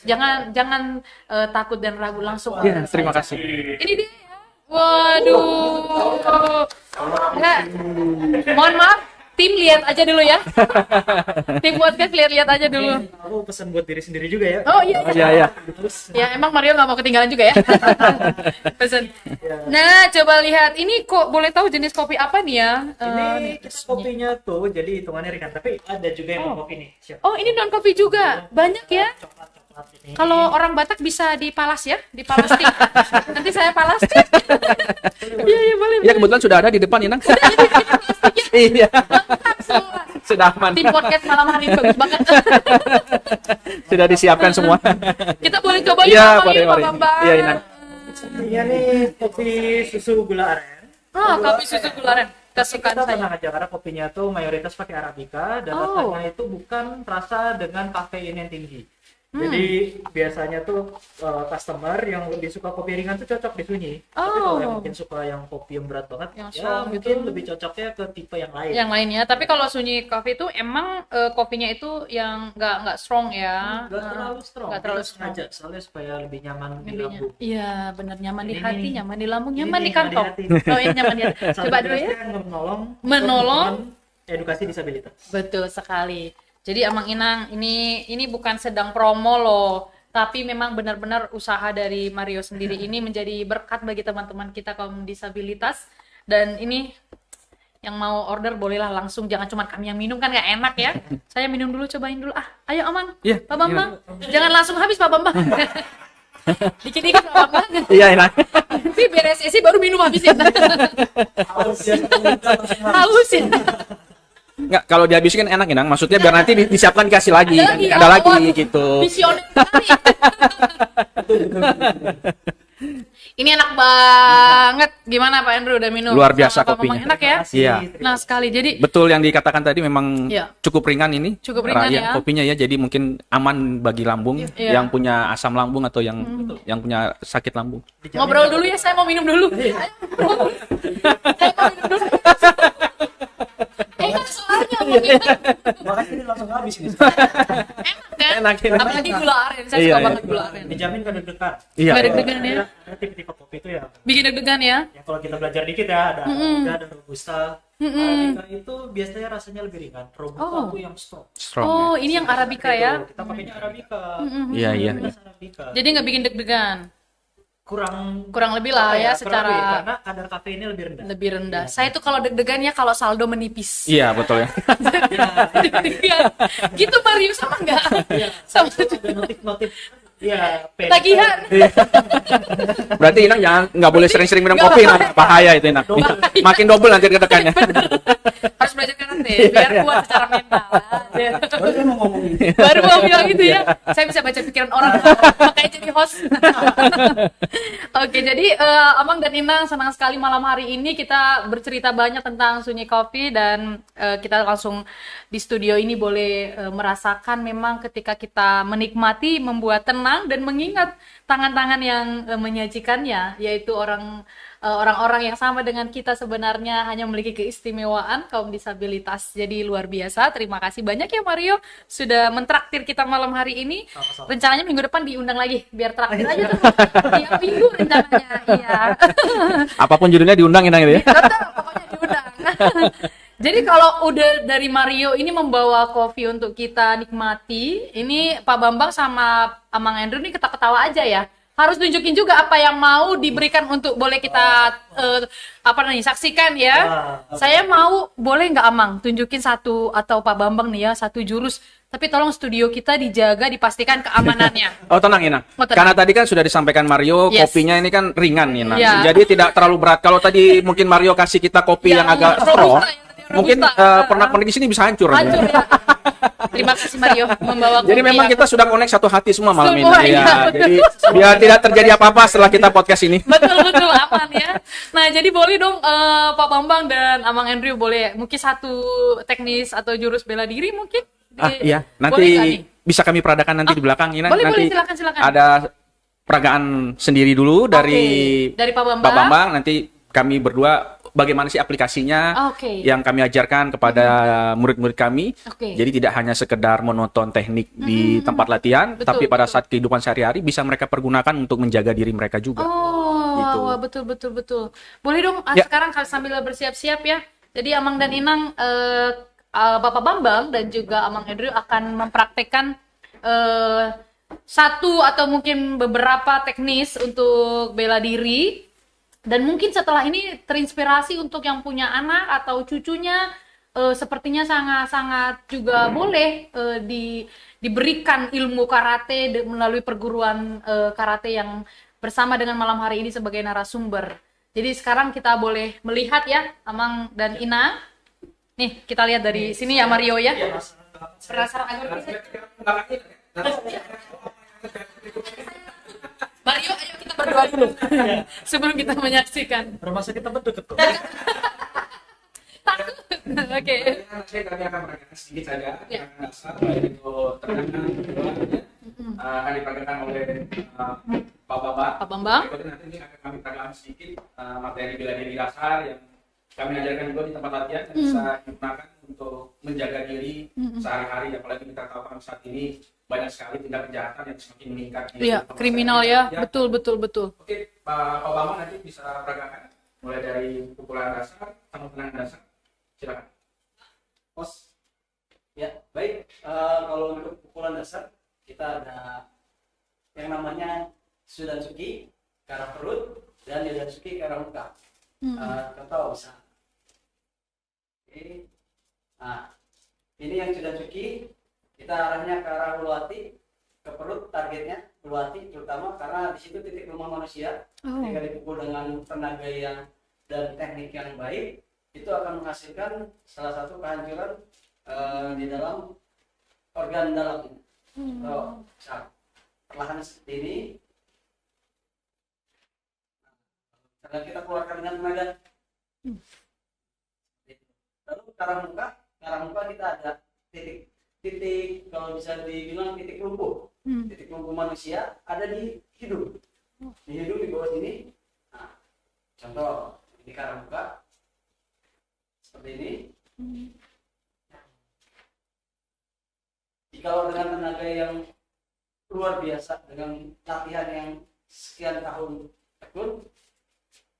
jangan takut dan ragu, langsung. Ya, terima kasih. Ini dia ya. Waduh. Enggak. Mohon maaf, tim lihat aja dulu ya. Tim podcast lihat aja dulu. Aku pesan buat diri sendiri juga ya. Oh iya. Iya. Terus Ya emang Mario nggak mau ketinggalan juga ya. Pesen. Nah coba lihat ini kok boleh tahu jenis kopi apa nih ya? ini kopinya tuh jadi hitungannya ringan, tapi ada juga yang non kopi nih. Siap. Oh ini non kopi juga banyak ya. Coklat ini. Kalau orang Batak bisa dipalas ya, dipalastik. Nanti saya palastik. Iya boleh. Ya kebetulan sudah ada di depan Inang. Iya. Lengkap semua. Sudah aman. Tim podcast malam hari ini bagus banget. Sudah disiapkan semua. Kita boleh coba yuk Iya, Pak mari. Bambang. Iya, Inang. Iya nih kopi susu gula aren. Kopi susu gula aren. Kesukaan Kita saya. tenang aja karena kopinya tuh mayoritas pakai arabica dan rasanya itu bukan rasa dengan kafein yang tinggi. Jadi biasanya tuh customer yang lebih suka kopi ringan tuh cocok di Sunyi. Tapi kalau yang mungkin suka yang kopi yang berat banget, Yang ya strong mungkin gitu. lebih cocoknya ke tipe yang lain. Yang lainnya, tapi kalau Sunyi Coffee itu emang kopinya itu yang nggak strong ya. Nggak terlalu strong. Nggak terlalu Kita strong. sengaja soalnya supaya lebih nyaman di Lebihnya. lambung. Iya, benar nyaman di Ini hati, nih. nyaman di lambung, Ini nyaman di nih, nyaman di kantong. hati. Oh, ini nyaman di hati. Coba dulu ya. Menolong. Menolong. teman-teman edukasi disabilitas. Betul sekali. Jadi Amang Inang ini bukan sedang promo loh, tapi memang benar-benar usaha dari Mario sendiri ini menjadi berkat bagi teman-teman kita kaum disabilitas. Dan ini yang mau order bolehlah langsung, jangan cuma kami yang minum kan nggak enak ya. Saya minum dulu, cobain dulu. Ayo Amang, Iya, Pak Bambang. Jangan langsung habis Pak Bambang. Dikit-dikit Pak Bambang. Iya, Inang. Tapi beres sesi baru minum habisin. Haus ya. Nggak, kalau dihabisin kan enak Inang. Maksudnya biar nanti disiapkan dikasih lagi. Ada Ada lagi lagi, gitu. Visioner sekali. Ini enak banget. Gimana Pak Andrew udah minum? Luar biasa Sama Pak kopinya. Bambang? Enak ya? Iya. Nah sekali. Jadi Betul yang dikatakan tadi memang Iya. cukup ringan ini. Cukup ringan ya. Kopinya ya, jadi mungkin aman bagi lambung Iya. yang punya asam lambung atau yang punya sakit lambung. ngobrol dulu ya, saya mau minum dulu. Ayo, ngobrol. Saya mau minum dulu. Kan soalnya mau minum. Makanya ini langsung habis ini. Enak kan? Enak. Apalagi gula aren. Saya Iya, suka iya. banget gula aren. Dijamin kan deg-degan. Iya. Nggak deg-degan ya. Ada tipe-tipe kopi itu ya. Bikin deg-degan ya. Yang kalau kita belajar dikit ya ada Arabica, ada Robusta. Arabica itu biasanya rasanya lebih ringan. Robusta itu yang strong. Strong. Oh, ini yang Arabica ya. Kita pakainya Arabica. Iya, iya. Mayoritas Arabica. Jadi nggak bikin deg-degan. Kurang Lebih lah ya kurang secara lebih, karena kadar kafeinnya lebih rendah. lebih rendah. Saya tuh kalau deg-degan ya kalau saldo menipis. Iya, betul ya. Deg-degan. Gitu Mario sama nggak? Sama. Ada notif-notif ya Tagihan. Berarti Inang nggak boleh sering-sering minum Nggak kopi, boleh. Inang. Bahaya itu Inang. Makin double nanti kedekannya. Harus belajar karate biar kuat secara mental. Baru mau ngomong ini. Baru mau bilang gitu ya. Saya bisa baca pikiran orang. Makanya jadi host. Oke, jadi Amang dan Inang senang sekali malam hari ini kita bercerita banyak tentang Sunyi Coffee dan kita langsung di studio ini boleh merasakan memang ketika kita menikmati membuat tenang mengenang dan mengingat tangan-tangan yang menyajikannya, yaitu orang-orang yang sama dengan kita sebenarnya hanya memiliki keistimewaan kaum disabilitas. Jadi luar biasa. Terima kasih banyak ya Mario sudah mentraktir kita malam hari ini. Rencananya minggu depan diundang lagi biar traktir aja tuh. Tiap minggu rencananya. Iya. Apapun judulnya diundang Inang itu ya. Betul, pokoknya diundang. Jadi kalau udah dari Mario ini membawa kopi untuk kita nikmati, ini Pak Bambang sama Amang Andrew ini ketawa-ketawa aja ya. Harus tunjukin juga apa yang mau diberikan untuk boleh kita saksikan ya. Saya mau, boleh nggak Amang tunjukin satu atau Pak Bambang nih ya, satu jurus. Tapi tolong studio kita dijaga, dipastikan keamanannya. Oh tenang Inang, Oh, tenang. karena tadi kan sudah disampaikan Mario, Yes. kopinya ini kan ringan Inang, Ya. jadi tidak terlalu berat. Kalau tadi mungkin Mario kasih kita kopi yang agak strong, mungkin pernak-pernik di sini bisa hancur. Hancur ya. Terima kasih Mario membawa kopi. Jadi memang kita sudah connect satu hati semua malam ini. Semua, Ya, iya, betul. jadi biar tidak terjadi apa-apa setelah kita podcast ini. Betul aman ya. Nah jadi boleh dong Pak Bambang dan Amang Andrew boleh mungkin satu teknis atau jurus bela diri mungkin. Iya, Boleh nggak nih? nanti bisa kami peradakan nanti di belakang Inang. boleh, Nanti silakan. ada peragaan sendiri dulu dari Oke, dari Pak Bambang. Pak Bambang. Nanti kami berdua bagaimana sih aplikasinya Oke. yang kami ajarkan kepada murid-murid kami. Oke. Jadi tidak hanya sekedar menonton teknik di tempat latihan, Betul, tapi pada betul. saat kehidupan sehari-hari bisa mereka pergunakan untuk menjaga diri mereka juga. Oh, Gitu. wah, betul. Boleh dong Ya. sekarang sambil bersiap-siap ya. Jadi Amang dan Inang, Bapak Bambang dan juga Amang Andrew akan mempraktekkan satu atau mungkin beberapa teknis untuk bela diri. Dan mungkin setelah ini terinspirasi untuk yang punya anak atau cucunya, sepertinya sangat-sangat juga boleh diberikan ilmu karate melalui perguruan karate yang bersama dengan malam hari ini sebagai narasumber. Jadi sekarang kita boleh melihat ya, Amang dan Ina. Nih, kita lihat dari sini ya Mario ya. Penasaran agak bisa. Mario, ayo kita berdoa dulu sebelum kita menyaksikan. Rumah sakit tempat deket kok. Takut. Oke. Kami akan peragakan sedikit saja. Ya. Dasar yaitu tekanan akan diperagakan oleh Pak Bambang. Pak Bambang. Berikutnya nanti ini akan kami peragakan sedikit materi bela diri dasar yang kami ajarkan juga di tempat latihan yang bisa digunakan untuk menjaga diri sehari-hari, apalagi kita tahu kan saat ini banyak sekali tindak kejahatan yang semakin meningkat di Iya, tempat kriminal latihan. ya. Betul. Oke, Pak Bambang nanti bisa peragakan mulai dari pukulan dasar sama tendangan dasar. Silakan. Pos. Ya, baik. Kalau untuk pukulan dasar kita ada yang namanya Sudansuki ke arah perut dan Yodansuki ke arah muka. Contoh bisa. Oke. Nah, ini yang Sudansuki kita arahnya ke arah ulu hati, ke perut targetnya ulu hati terutama karena di situ titik lemah manusia. Jika dipukul dengan tenaga yang dan teknik yang baik, itu akan menghasilkan salah satu kehancuran di dalam organ dalam. Perlahan seperti ini. Karena kita keluarkan dengan tenaga. Lalu ke arah muka kita ada titik kalau bisa dibilang titik lumpuh. Titik lumpuh manusia ada di hidung. Di hidung di bawah sini. Nah, contoh ini ke arah muka. Seperti ini. Jika dengan tenaga yang luar biasa dengan latihan yang sekian tahun tekun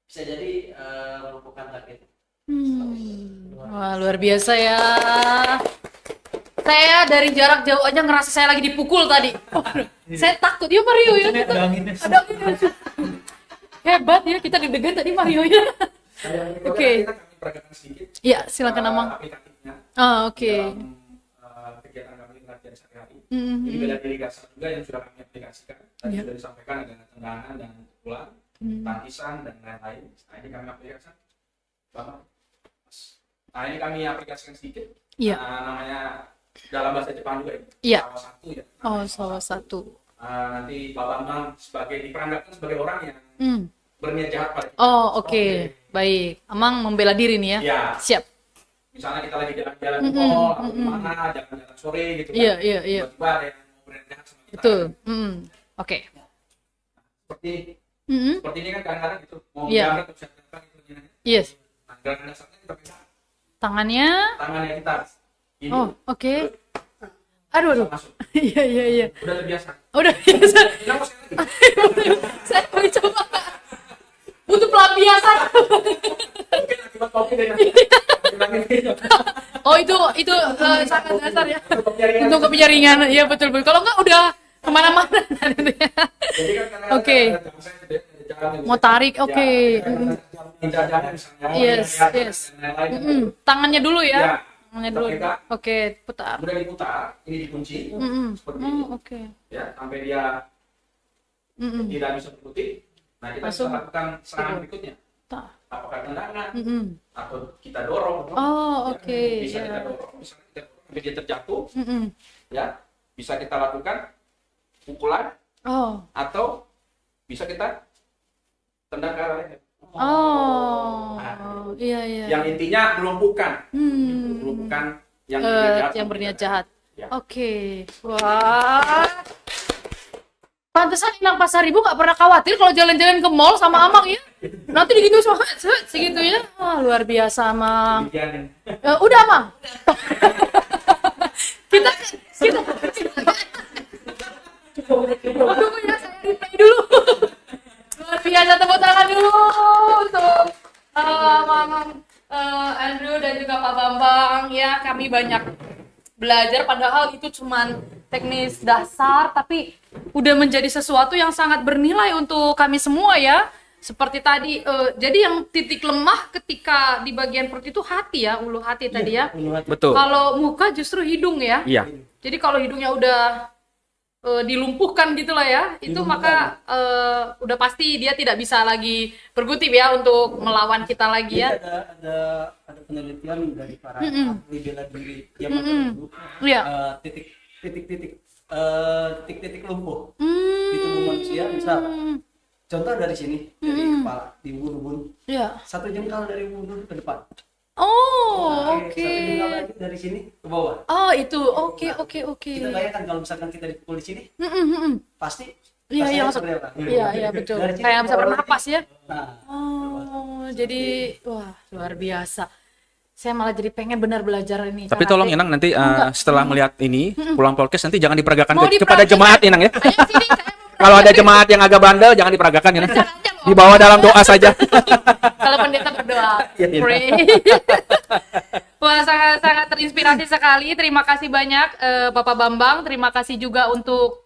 bisa jadi melumpuhkan target. Wah, luar biasa ya. Saya dari jarak jauh aja ngerasa saya lagi dipukul tadi. Saya takut ya Mario ya. Ada anginnya. Ada anginnya. Hebat ya, kita deg-degan tadi Mario ya. Oke. Kita kami peragakan sedikit. Ya, silakan Amang. Aplikatifnya. Oke. Dalam kegiatan kami latihan sehari-hari. Ini bela diri dasar juga yang sudah kami aplikasikan. Tadi sudah disampaikan ada tendangan dan pukulan, tangkisan dan lain-lain. Nah ini kami aplikasikan. Nah ini kami aplikasikan sedikit. Iya. Namanya dalam bahasa Jepang juga ini. Iya. Salah satu ya. Oh, salah satu. Nanti Pak Bambang diperankan sebagai orang yang berniat jahat pada kita. Oh, oke. Baik. Amang membela diri nih ya. Iya. Siap. Misalnya kita lagi jalan-jalan di mall atau kemana, jalan-jalan sore gitu kan. Iya. Tiba-tiba ada yang mau berniat jahat sama kita. Betul. Oke. Seperti ini kan kadang-kadang gitu mau Iya. gambar terus yang gitu. Yes. Nah, gerakan dasarnya kita pegang Tangannya. tangannya kita ini. Oh, oke. Aduh. Masuk. Iya. Udah terbiasa. Udah biasa. Kita mau sekali. Saya mau coba. Butuh pelampiasan. Mungkin akibat kopi deh. Oh, itu sangat dasar ya. Penyaringan. Untuk penyaringan. Iya, betul. Kalau enggak udah kemana-mana. Jadi kan kadang-kadang Oke. ada jalan gitu. Mau tarik, oke. Jalan misalnya. Yes. Dan lain-lain. Tangannya dulu Ya. ya. Tangannya dulu. Kita Oke, putar. udah diputar, ini dikunci seperti ini. Oh, oke. Ya, sampai dia tidak bisa berkutik. Nah, kita Langsung. bisa lakukan serangan berikutnya. Tak. Apakah tendangan atau kita Oh, dorong. Ya, oke. bisa kita Ya. dorong, misalnya kita dorong sampai dia terjatuh, Mm-mm. ya. Bisa kita lakukan pukulan Oh. atau bisa kita tendang ke arah leher. Oh. Iya. Yang intinya melumpuhkan. Melumpuhkan yang berniat jahat. Yang berniat jahat. Ya. Oke. Wah. Pantesan Inang Pasar Ibu nggak pernah khawatir kalau jalan-jalan ke mall sama Amang ya. Nanti digitu semua, segitu ya. Wah, luar biasa Amang. Demikian. Udah Amang. kita Tunggu ya, saya replay dulu. Luar biasa, tepuk tangan dulu untuk Mamang Andrew dan juga Pak Bambang ya. Kami banyak belajar, padahal itu cuman teknis dasar, tapi udah menjadi sesuatu yang sangat bernilai untuk kami semua ya. Seperti tadi, jadi yang titik lemah ketika di bagian perut itu hati ya, ulu hati tadi ya. Betul. Kalau muka justru hidung ya. Iya. Jadi kalau hidungnya udah dilumpuhkan gitulah ya, itu maka udah pasti dia tidak bisa lagi berkutik ya untuk melawan kita lagi ya. Ada penelitian dari para ahli bela diri zaman dahulu. Iya. Titik-titik lumpuh di tubuh manusia, misal contoh dari sini, dari kepala di ubun-ubun, Iya. 1 jengkal dari ubun ke depan. Oh, oke. 1 jengkal lagi dari sini ke bawah. Oh, itu. Oke. Kita bayangkan kalau misalkan kita dipukul di sini, pasti Iya, rasanya langsung. seperti apa? Iya, betul. Dari sini Kayak ke bisa bawah bernapas lagi. ya. Nah, Oh, jadi wah, luar biasa. Saya malah jadi pengen benar belajar ini. Tapi karate. tolong Inang nanti setelah melihat ini pulang podcast nanti jangan diperagakan Mau kepada diperagakan. jemaat Inang ya. Ayo sini, saya mau Kalau ada jemaat yang agak bandel jangan diperagakan Inang. Caranya mau- Dibawa dalam doa saja. Kalau pendeta berdoa. Iya. Pray. Wah, sangat terinspirasi sekali. Terima kasih banyak Bapak Bambang. Terima kasih juga untuk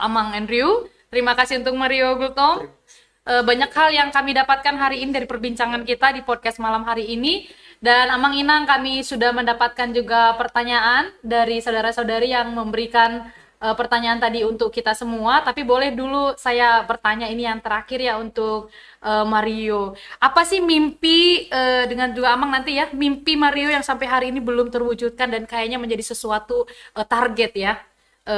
Amang Andrew. Terima kasih untuk Mario Gultong. Banyak hal yang kami dapatkan hari ini dari perbincangan kita di podcast malam hari ini. Dan Amang Inang, kami sudah mendapatkan juga pertanyaan dari saudara-saudari yang memberikan pertanyaan tadi untuk kita semua. Tapi boleh dulu saya bertanya ini yang terakhir ya untuk Mario. Apa sih mimpi dengan juga Amang nanti ya, mimpi Mario yang sampai hari ini belum terwujudkan dan kayaknya menjadi sesuatu target ya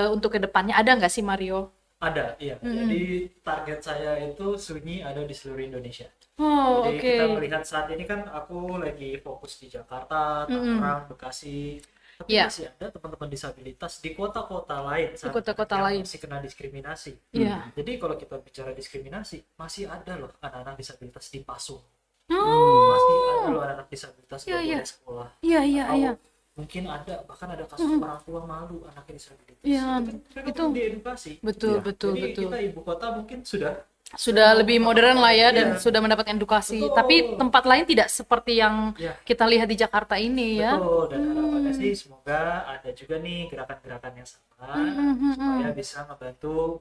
untuk kedepannya. Ada nggak sih Mario? Ada, iya. Jadi target saya itu Sunyi ada di seluruh Indonesia. Oh, Jadi oke. kita melihat saat ini kan aku lagi fokus di Jakarta, Tangerang, Bekasi. Tapi Iya. masih ada teman-teman disabilitas di kota-kota lain. saat kota-kota yang lain. masih kena diskriminasi. Iya. Jadi kalau kita bicara diskriminasi, masih ada loh anak-anak disabilitas di Pasung. Oh, Masih ada loh anak-anak disabilitas Iya, yang iya. boleh sekolah. iya, iya, Atau iya. mungkin ada, bahkan ada kasus orang tua malu anaknya disabilitas. Iya, Mereka itu. perlu diedukasi. Betul, Iya. betul, Jadi betul. kita ibu kota mungkin sudah Sudah lebih modern lah ya dan Iya. sudah mendapatkan edukasi. Betul. Tapi tempat lain tidak seperti yang Iya. kita lihat di Jakarta ini ya. betul, dan harapannya sih semoga ada juga nih gerakan-gerakan yang sama supaya bisa membantu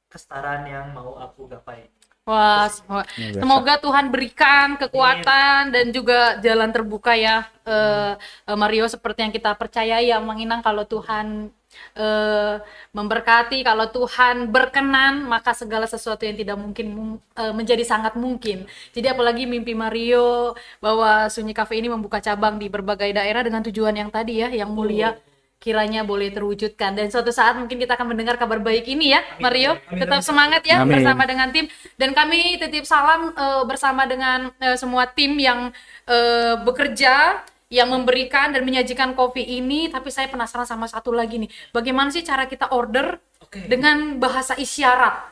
kesetaraan yang mau aku gapai. Wah, semoga Tuhan berikan kekuatan dan juga jalan terbuka ya Mario, seperti yang kita percayai ya Mang Inang, kalau Tuhan memberkati, kalau Tuhan berkenan, maka segala sesuatu yang tidak mungkin menjadi sangat mungkin. Jadi apalagi mimpi Mario bahwa Sunyi Cafe ini membuka cabang di berbagai daerah dengan tujuan yang tadi ya, yang mulia, kiranya boleh terwujudkan. Dan suatu saat mungkin kita akan mendengar kabar baik ini ya, Mario. Tetap semangat ya Amin. bersama dengan tim. Dan kami titip salam bersama dengan semua tim yang bekerja, yang memberikan dan menyajikan kopi ini. Tapi saya penasaran sama satu lagi nih. Bagaimana sih cara kita order dengan bahasa isyarat.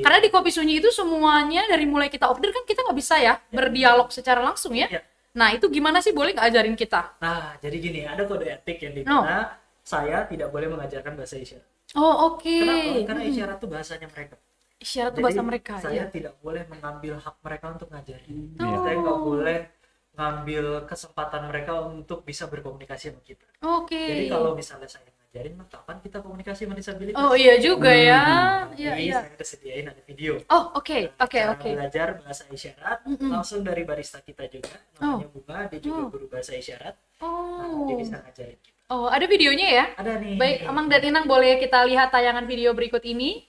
Karena di Kopi Sunyi itu semuanya dari mulai kita order kan kita nggak bisa ya berdialog secara langsung ya. Ya. Nah itu gimana sih, boleh nggak ajarin kita? Nah, jadi gini, ada kode etik yang dimana saya tidak boleh mengajarkan bahasa isyarat. Oh oke. Kenapa? Karena isyarat itu bahasanya mereka. Isyarat itu Jadi bahasa mereka saya ya. tidak boleh mengambil hak mereka untuk ngajarin. Oh. Saya nggak boleh ngambil kesempatan mereka untuk bisa berkomunikasi sama kita. Oke. Jadi kalau misalnya saya ngajarin, mah kapan kita komunikasi sama disabilitas? Oh iya juga ya. Iya Jadi iya. saya udah sediain ada video. Oh oke oke Cara oke. belajar bahasa isyarat langsung dari barista kita juga, namanya Bunga, dia juga Oh. guru bahasa isyarat. Nah, Oh. dia bisa ngajarin kita. Oh ada videonya ya? Ada nih. Baik, Amang dan Inang, boleh kita lihat tayangan video berikut ini.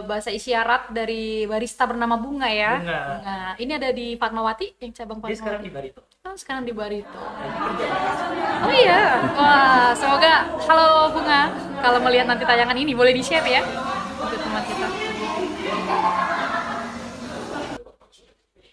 Bahasa isyarat dari barista bernama Bunga ya. Bunga. Nah, ini ada di Fatmawati, yang cabang Dia sekarang Fatmawati. di Barito. Oh, sekarang di Barito. Lagi kerja lagi. Oh iya. Wah, semoga halo Bunga, kalau melihat nanti tayangan ini boleh di-share ya untuk teman kita.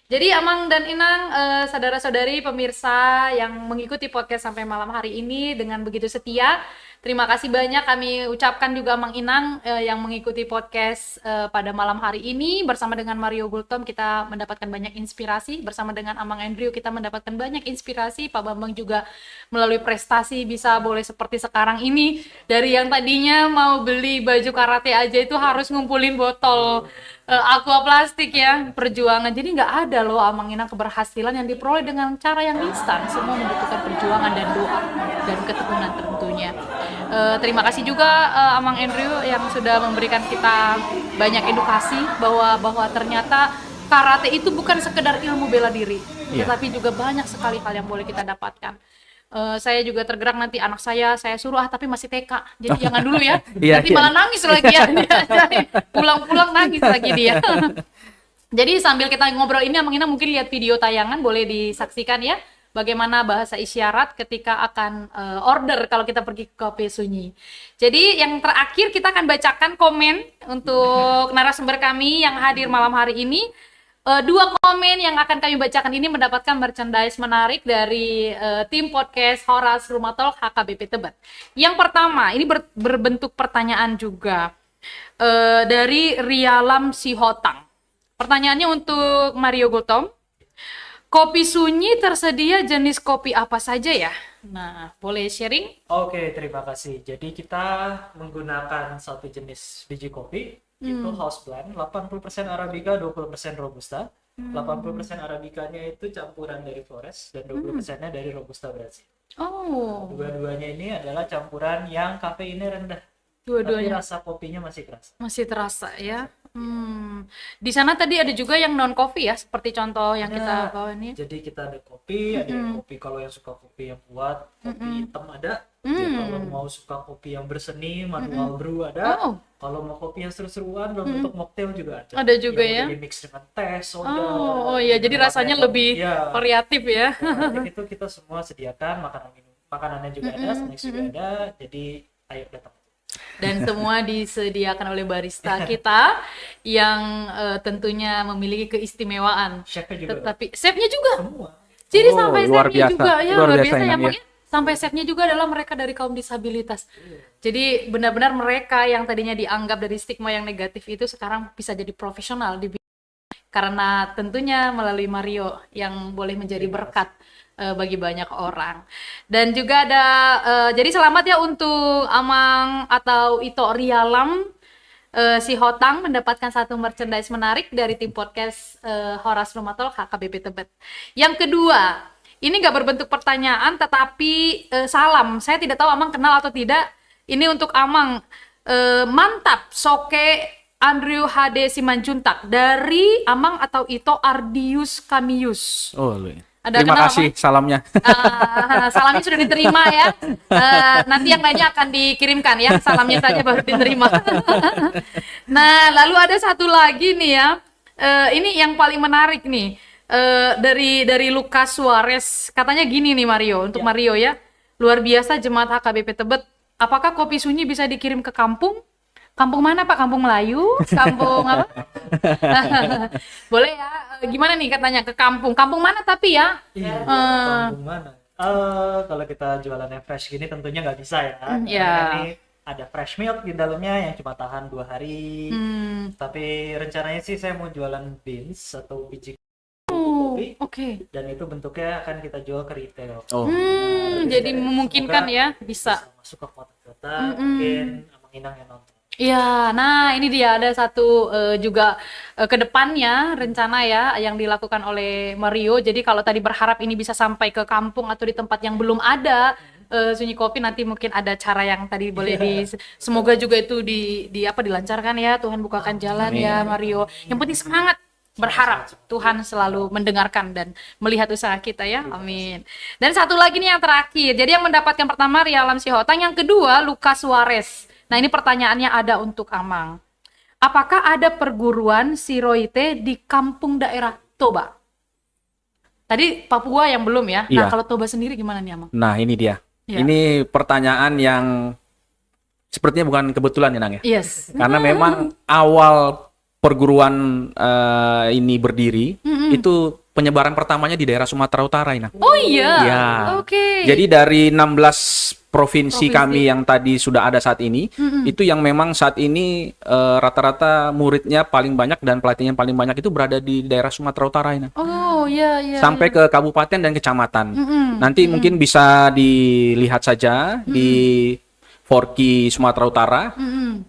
Jadi Amang dan Inang, saudara-saudari pemirsa yang mengikuti podcast sampai malam hari ini dengan begitu setia, terima kasih banyak kami ucapkan juga Amang Inang yang mengikuti podcast pada malam hari ini. Bersama dengan Mario Gultom kita mendapatkan banyak inspirasi, bersama dengan Amang Andrew kita mendapatkan banyak inspirasi. Pak Bambang juga melalui prestasi bisa boleh seperti sekarang ini, dari yang tadinya mau beli baju karate aja itu harus ngumpulin botol aqua plastik ya, perjuangan. Jadi nggak ada loh Amang Inang keberhasilan yang diperoleh dengan cara yang instan. Semua membutuhkan perjuangan dan doa dan ketekunan tentunya. Terima kasih juga Amang Andrew yang sudah memberikan kita banyak edukasi bahwa ternyata karate itu bukan sekedar ilmu bela diri, tetapi juga banyak sekali hal yang boleh kita dapatkan. Saya juga tergerak, nanti anak saya suruh tapi masih TK, jadi jangan dulu ya. Nanti malah nangis lagi ya, pulang-pulang nangis lagi dia. Jadi sambil kita ngobrol ini, Amang Inang mungkin lihat video tayangan, boleh disaksikan ya bagaimana bahasa isyarat ketika akan order kalau kita pergi ke Kopi Sunyi. Jadi yang terakhir kita akan bacakan komen untuk narasumber kami yang hadir malam hari ini. Dua komen yang akan kami bacakan ini mendapatkan merchandise menarik dari tim podcast Horas Rumah Talk HKBP Tebet. Yang pertama, ini berbentuk pertanyaan juga dari Rialam Sihotang. Pertanyaannya untuk Mario Gultom. Kopi Sunyi tersedia jenis kopi apa saja ya? Nah, boleh sharing? Oke, terima kasih. Jadi kita menggunakan satu jenis biji kopi, itu house blend, 80% Arabica, 20% Robusta. 80% Arabicanya itu campuran dari Flores dan 20%-nya dari Robusta Brazil. Oh, Dua-duanya ini adalah campuran yang kafeinnya rendah. Tapi dua-duanya rasa kopinya masih kerasa. masih terasa ya. Di sana tadi ada juga yang non coffee ya, seperti contoh yang kita bawa ini. Jadi kita ada kopi, ada yang kopi kalau yang suka kopi yang kuat, kopi hitam ada. Ya, kalau mau suka kopi yang berseni, manual brew ada. Oh. Kalau mau kopi yang seru-seruan dalam bentuk mocktail juga ada. Ada juga yang ya. Yang mix dengan teh, soda. Oh iya, jadi rasanya lebih ya. variatif ya. Variatif itu kita semua sediakan, makanannya juga ada, snacks juga ada. Jadi ayo datang. Dan semua disediakan oleh barista kita yang tentunya memiliki keistimewaan. Chefnya juga. Tetapi chefnya juga. Semua. Jadi Oh, sampai luar chefnya biasa. juga ya, Luar luar biasa biasa ya, Inang, Bang, ya. Sampai chefnya juga adalah mereka dari kaum disabilitas. Jadi benar-benar mereka yang tadinya dianggap dari stigma yang negatif itu sekarang bisa jadi profesional di karena tentunya melalui Mario yang boleh menjadi berkat bagi banyak orang. Dan juga ada jadi selamat ya untuk Amang atau Ito Rialam Sihotang mendapatkan satu merchandise menarik dari tim podcast Horas Rumah Talk HKBP Tebet. Yang kedua, ini nggak berbentuk pertanyaan tetapi salam. Saya tidak tahu Amang kenal atau tidak. Ini untuk Amang. Mantap Soke Andrew HD Simanjuntak dari Amang atau Ito Ardius Kamius. Oh, Ada terima kenal, kasih Amang? salamnya. Salamnya sudah diterima ya. Nanti yang lainnya akan dikirimkan ya. Salamnya saja baru diterima. Nah, lalu ada satu lagi nih ya. Ini yang paling menarik nih. Dari Lucas Suarez. Katanya gini nih Mario, untuk Mario ya. Luar biasa jemaat HKBP Tebet. Apakah Kopi Sunyi bisa dikirim ke kampung? Kampung mana Pak? Kampung Melayu? Kampung apa? Boleh ya. Gimana nih katanya ke kampung? Kampung mana tapi ya? Iya, kampung mana? Kalau kita jualannya fresh gini tentunya nggak bisa ya. Iya. Karena ini ada fresh milk di dalamnya yang cuma tahan 2 hari. Tapi rencananya sih saya mau jualan beans atau biji kopi, Oke. dan itu bentuknya akan kita jual ke retail. Oh. Jadi memungkinkan ya, bisa. Masuk ke kota-kota, mungkin Amang Inang yang nonton. Iya, nah ini dia ada satu juga ke depannya rencana ya yang dilakukan oleh Mario. Jadi kalau tadi berharap ini bisa sampai ke kampung atau di tempat yang belum ada Sunyi Kopi, nanti mungkin ada cara yang tadi boleh semoga juga itu dilancarkan ya, Tuhan bukakan jalan ya Mario. Yang penting semangat, berharap Tuhan selalu mendengarkan dan melihat usaha kita ya, amin. Dan satu lagi nih yang terakhir, jadi yang mendapatkan pertama Ria Alam Sihotang, yang kedua Lucas Suarez. Nah ini pertanyaannya ada untuk Amang. Apakah ada perguruan Siroite di kampung daerah Toba? Tadi Papua yang belum ya. Nah Iya. kalau Toba sendiri gimana nih Amang? Nah, ini dia. Ya. Ini pertanyaan yang sepertinya bukan kebetulan ya, Nang ya. Yes. Karena memang awal perguruan ini berdiri itu penyebaran pertamanya di daerah Sumatera Utara, Nang. Oh iya. Ya. Oke. Jadi dari 16 provinsi kami yang tadi sudah ada saat ini, itu yang memang saat ini rata-rata muridnya paling banyak dan pelatihnya paling banyak itu berada di daerah Sumatera Utara ini. Oh iya iya. Sampai ke kabupaten dan kecamatan. Nanti mungkin bisa dilihat saja di Forky Sumatera Utara,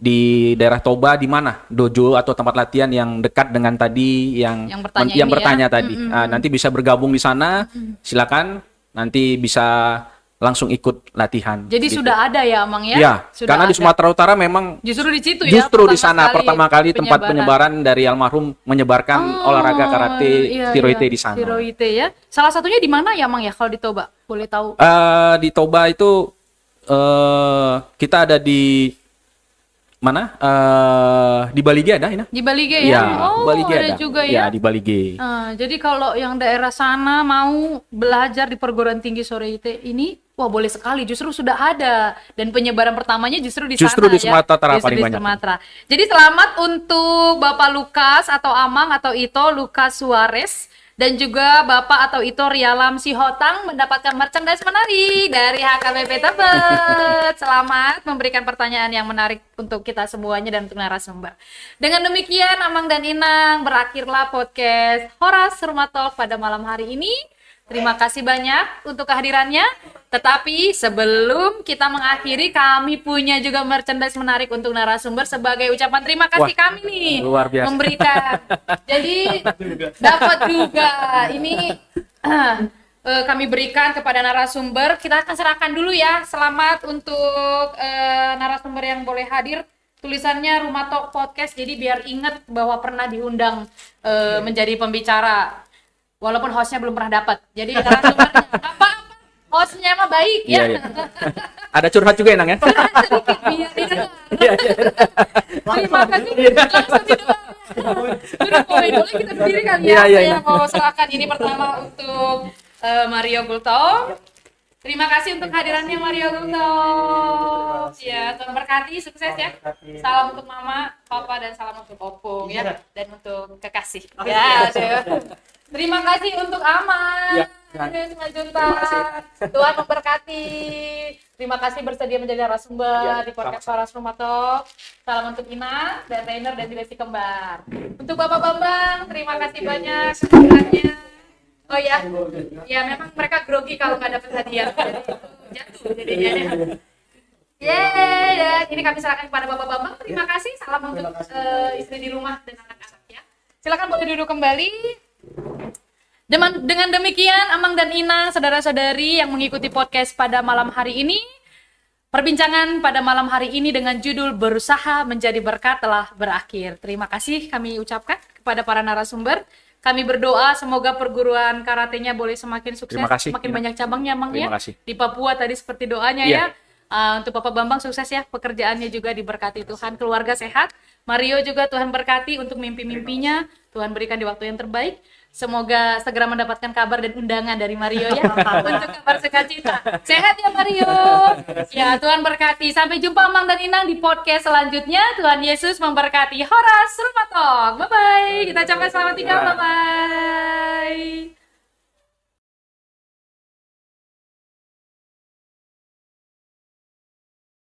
di daerah Toba, di mana dojo atau tempat latihan yang dekat dengan tadi yang bertanya ini bertanya ya. tadi. Nanti bisa bergabung di sana, silakan. Nanti bisa langsung ikut latihan. Jadi gitu. sudah ada ya Amang ya? Ya, Sudah karena di ada. Sumatera Utara memang Justru di situ ya. justru di sana pertama kali tempat penyebaran dari almarhum menyebarkan olahraga karate Siroite di sana. Siroite ya. Salah satunya di mana ya Amang ya kalau di Toba? Boleh tahu? Di Toba itu kita ada di mana? Di Balige ada, Ina? Di Balige Ya, ya? Oh, Balige ada juga ya? Ya, di Balige. Jadi kalau yang daerah sana mau belajar di perguruan tinggi Siroite ini, wah boleh sekali. Justru sudah ada dan penyebaran pertamanya justru di Justru sana di Sumatera Utara Justru paling di banyak. Sumatera. Jadi selamat untuk Bapak Lukas atau Amang atau Ito Lucas Suarez dan juga Bapak atau Ito Rialam Sihotang mendapatkan merchandise menarik dari HKBP Tebet. Selamat memberikan pertanyaan yang menarik untuk kita semuanya dan untuk narasumber. Dengan demikian Amang dan Inang, berakhirlah podcast Horas Rumah Talk pada malam hari ini. Terima kasih banyak untuk kehadirannya. Tetapi sebelum kita mengakhiri, kami punya juga merchandise menarik untuk narasumber sebagai ucapan terima kasih kami nih. Luar biasa. Memberikan. Jadi dapat juga. Ini kami berikan kepada narasumber. Kita akan serahkan dulu ya. Selamat untuk narasumber yang boleh hadir. Tulisannya Rumah Talk Podcast. Jadi biar ingat bahwa pernah diundang menjadi pembicara. Walaupun hostnya belum pernah dapat. Jadi narasumbernya apa-apa hostnya mah baik ya. Iya. Ada curhat juga, Nang ya? Curhat sedikit biar didengar. Terima kasih. Langsung didengar. Duduk boleh kita berdiri kali ya. Iya, Saya mau serahkan ini pertama untuk Mario Gultom. Terima kasih untuk hadirannya Mario Gultom. Ya, Tuhan berkati, sukses ya. Salam untuk Mama, Papa, dan salam untuk Opung ya. Dan untuk kekasih. Ya, terima kasih untuk Aman. Tuhan memberkati. Terima kasih bersedia menjadi narasumber di podcast Horas Rumah Talk. Salam untuk Ina dan Rainer dan Dilesi Kembar. Untuk Bapak Bambang, terima kasih banyak kehadirannya. Oh ya, ya memang mereka grogi kalau nggak dapat hadiah, jadi jatuh jadinya. Yeay, dan ini kami serahkan kepada Bapak Bambang. Terima kasih. Salam untuk istri di rumah dan anak-anak ya. Silakan boleh duduk kembali. Dengan demikian, Amang dan Inang, saudara-saudari yang mengikuti podcast pada malam hari ini, perbincangan pada malam hari ini dengan judul Berusaha Menjadi Berkat telah berakhir. Terima kasih kami ucapkan kepada para narasumber. Kami berdoa semoga perguruan karatenya boleh semakin sukses, Terima kasih, semakin Ina. banyak cabangnya, Amang ya. Terima kasih. Di Papua tadi seperti doanya Iya. ya. Untuk Bapak Bambang sukses ya, pekerjaannya juga diberkati Tuhan, keluarga sehat. Mario juga Tuhan berkati untuk mimpi-mimpinya, Tuhan berikan di waktu yang terbaik. Semoga segera mendapatkan kabar dan undangan dari Mario ya untuk kabar sukacita. Sehat ya Mario. Ya, Tuhan berkati. Sampai jumpa Amang dan Inang di podcast selanjutnya. Tuhan Yesus memberkati. Horas Rumah Talk. Bye bye. Kita ucapkan selamat tinggal. Bye bye.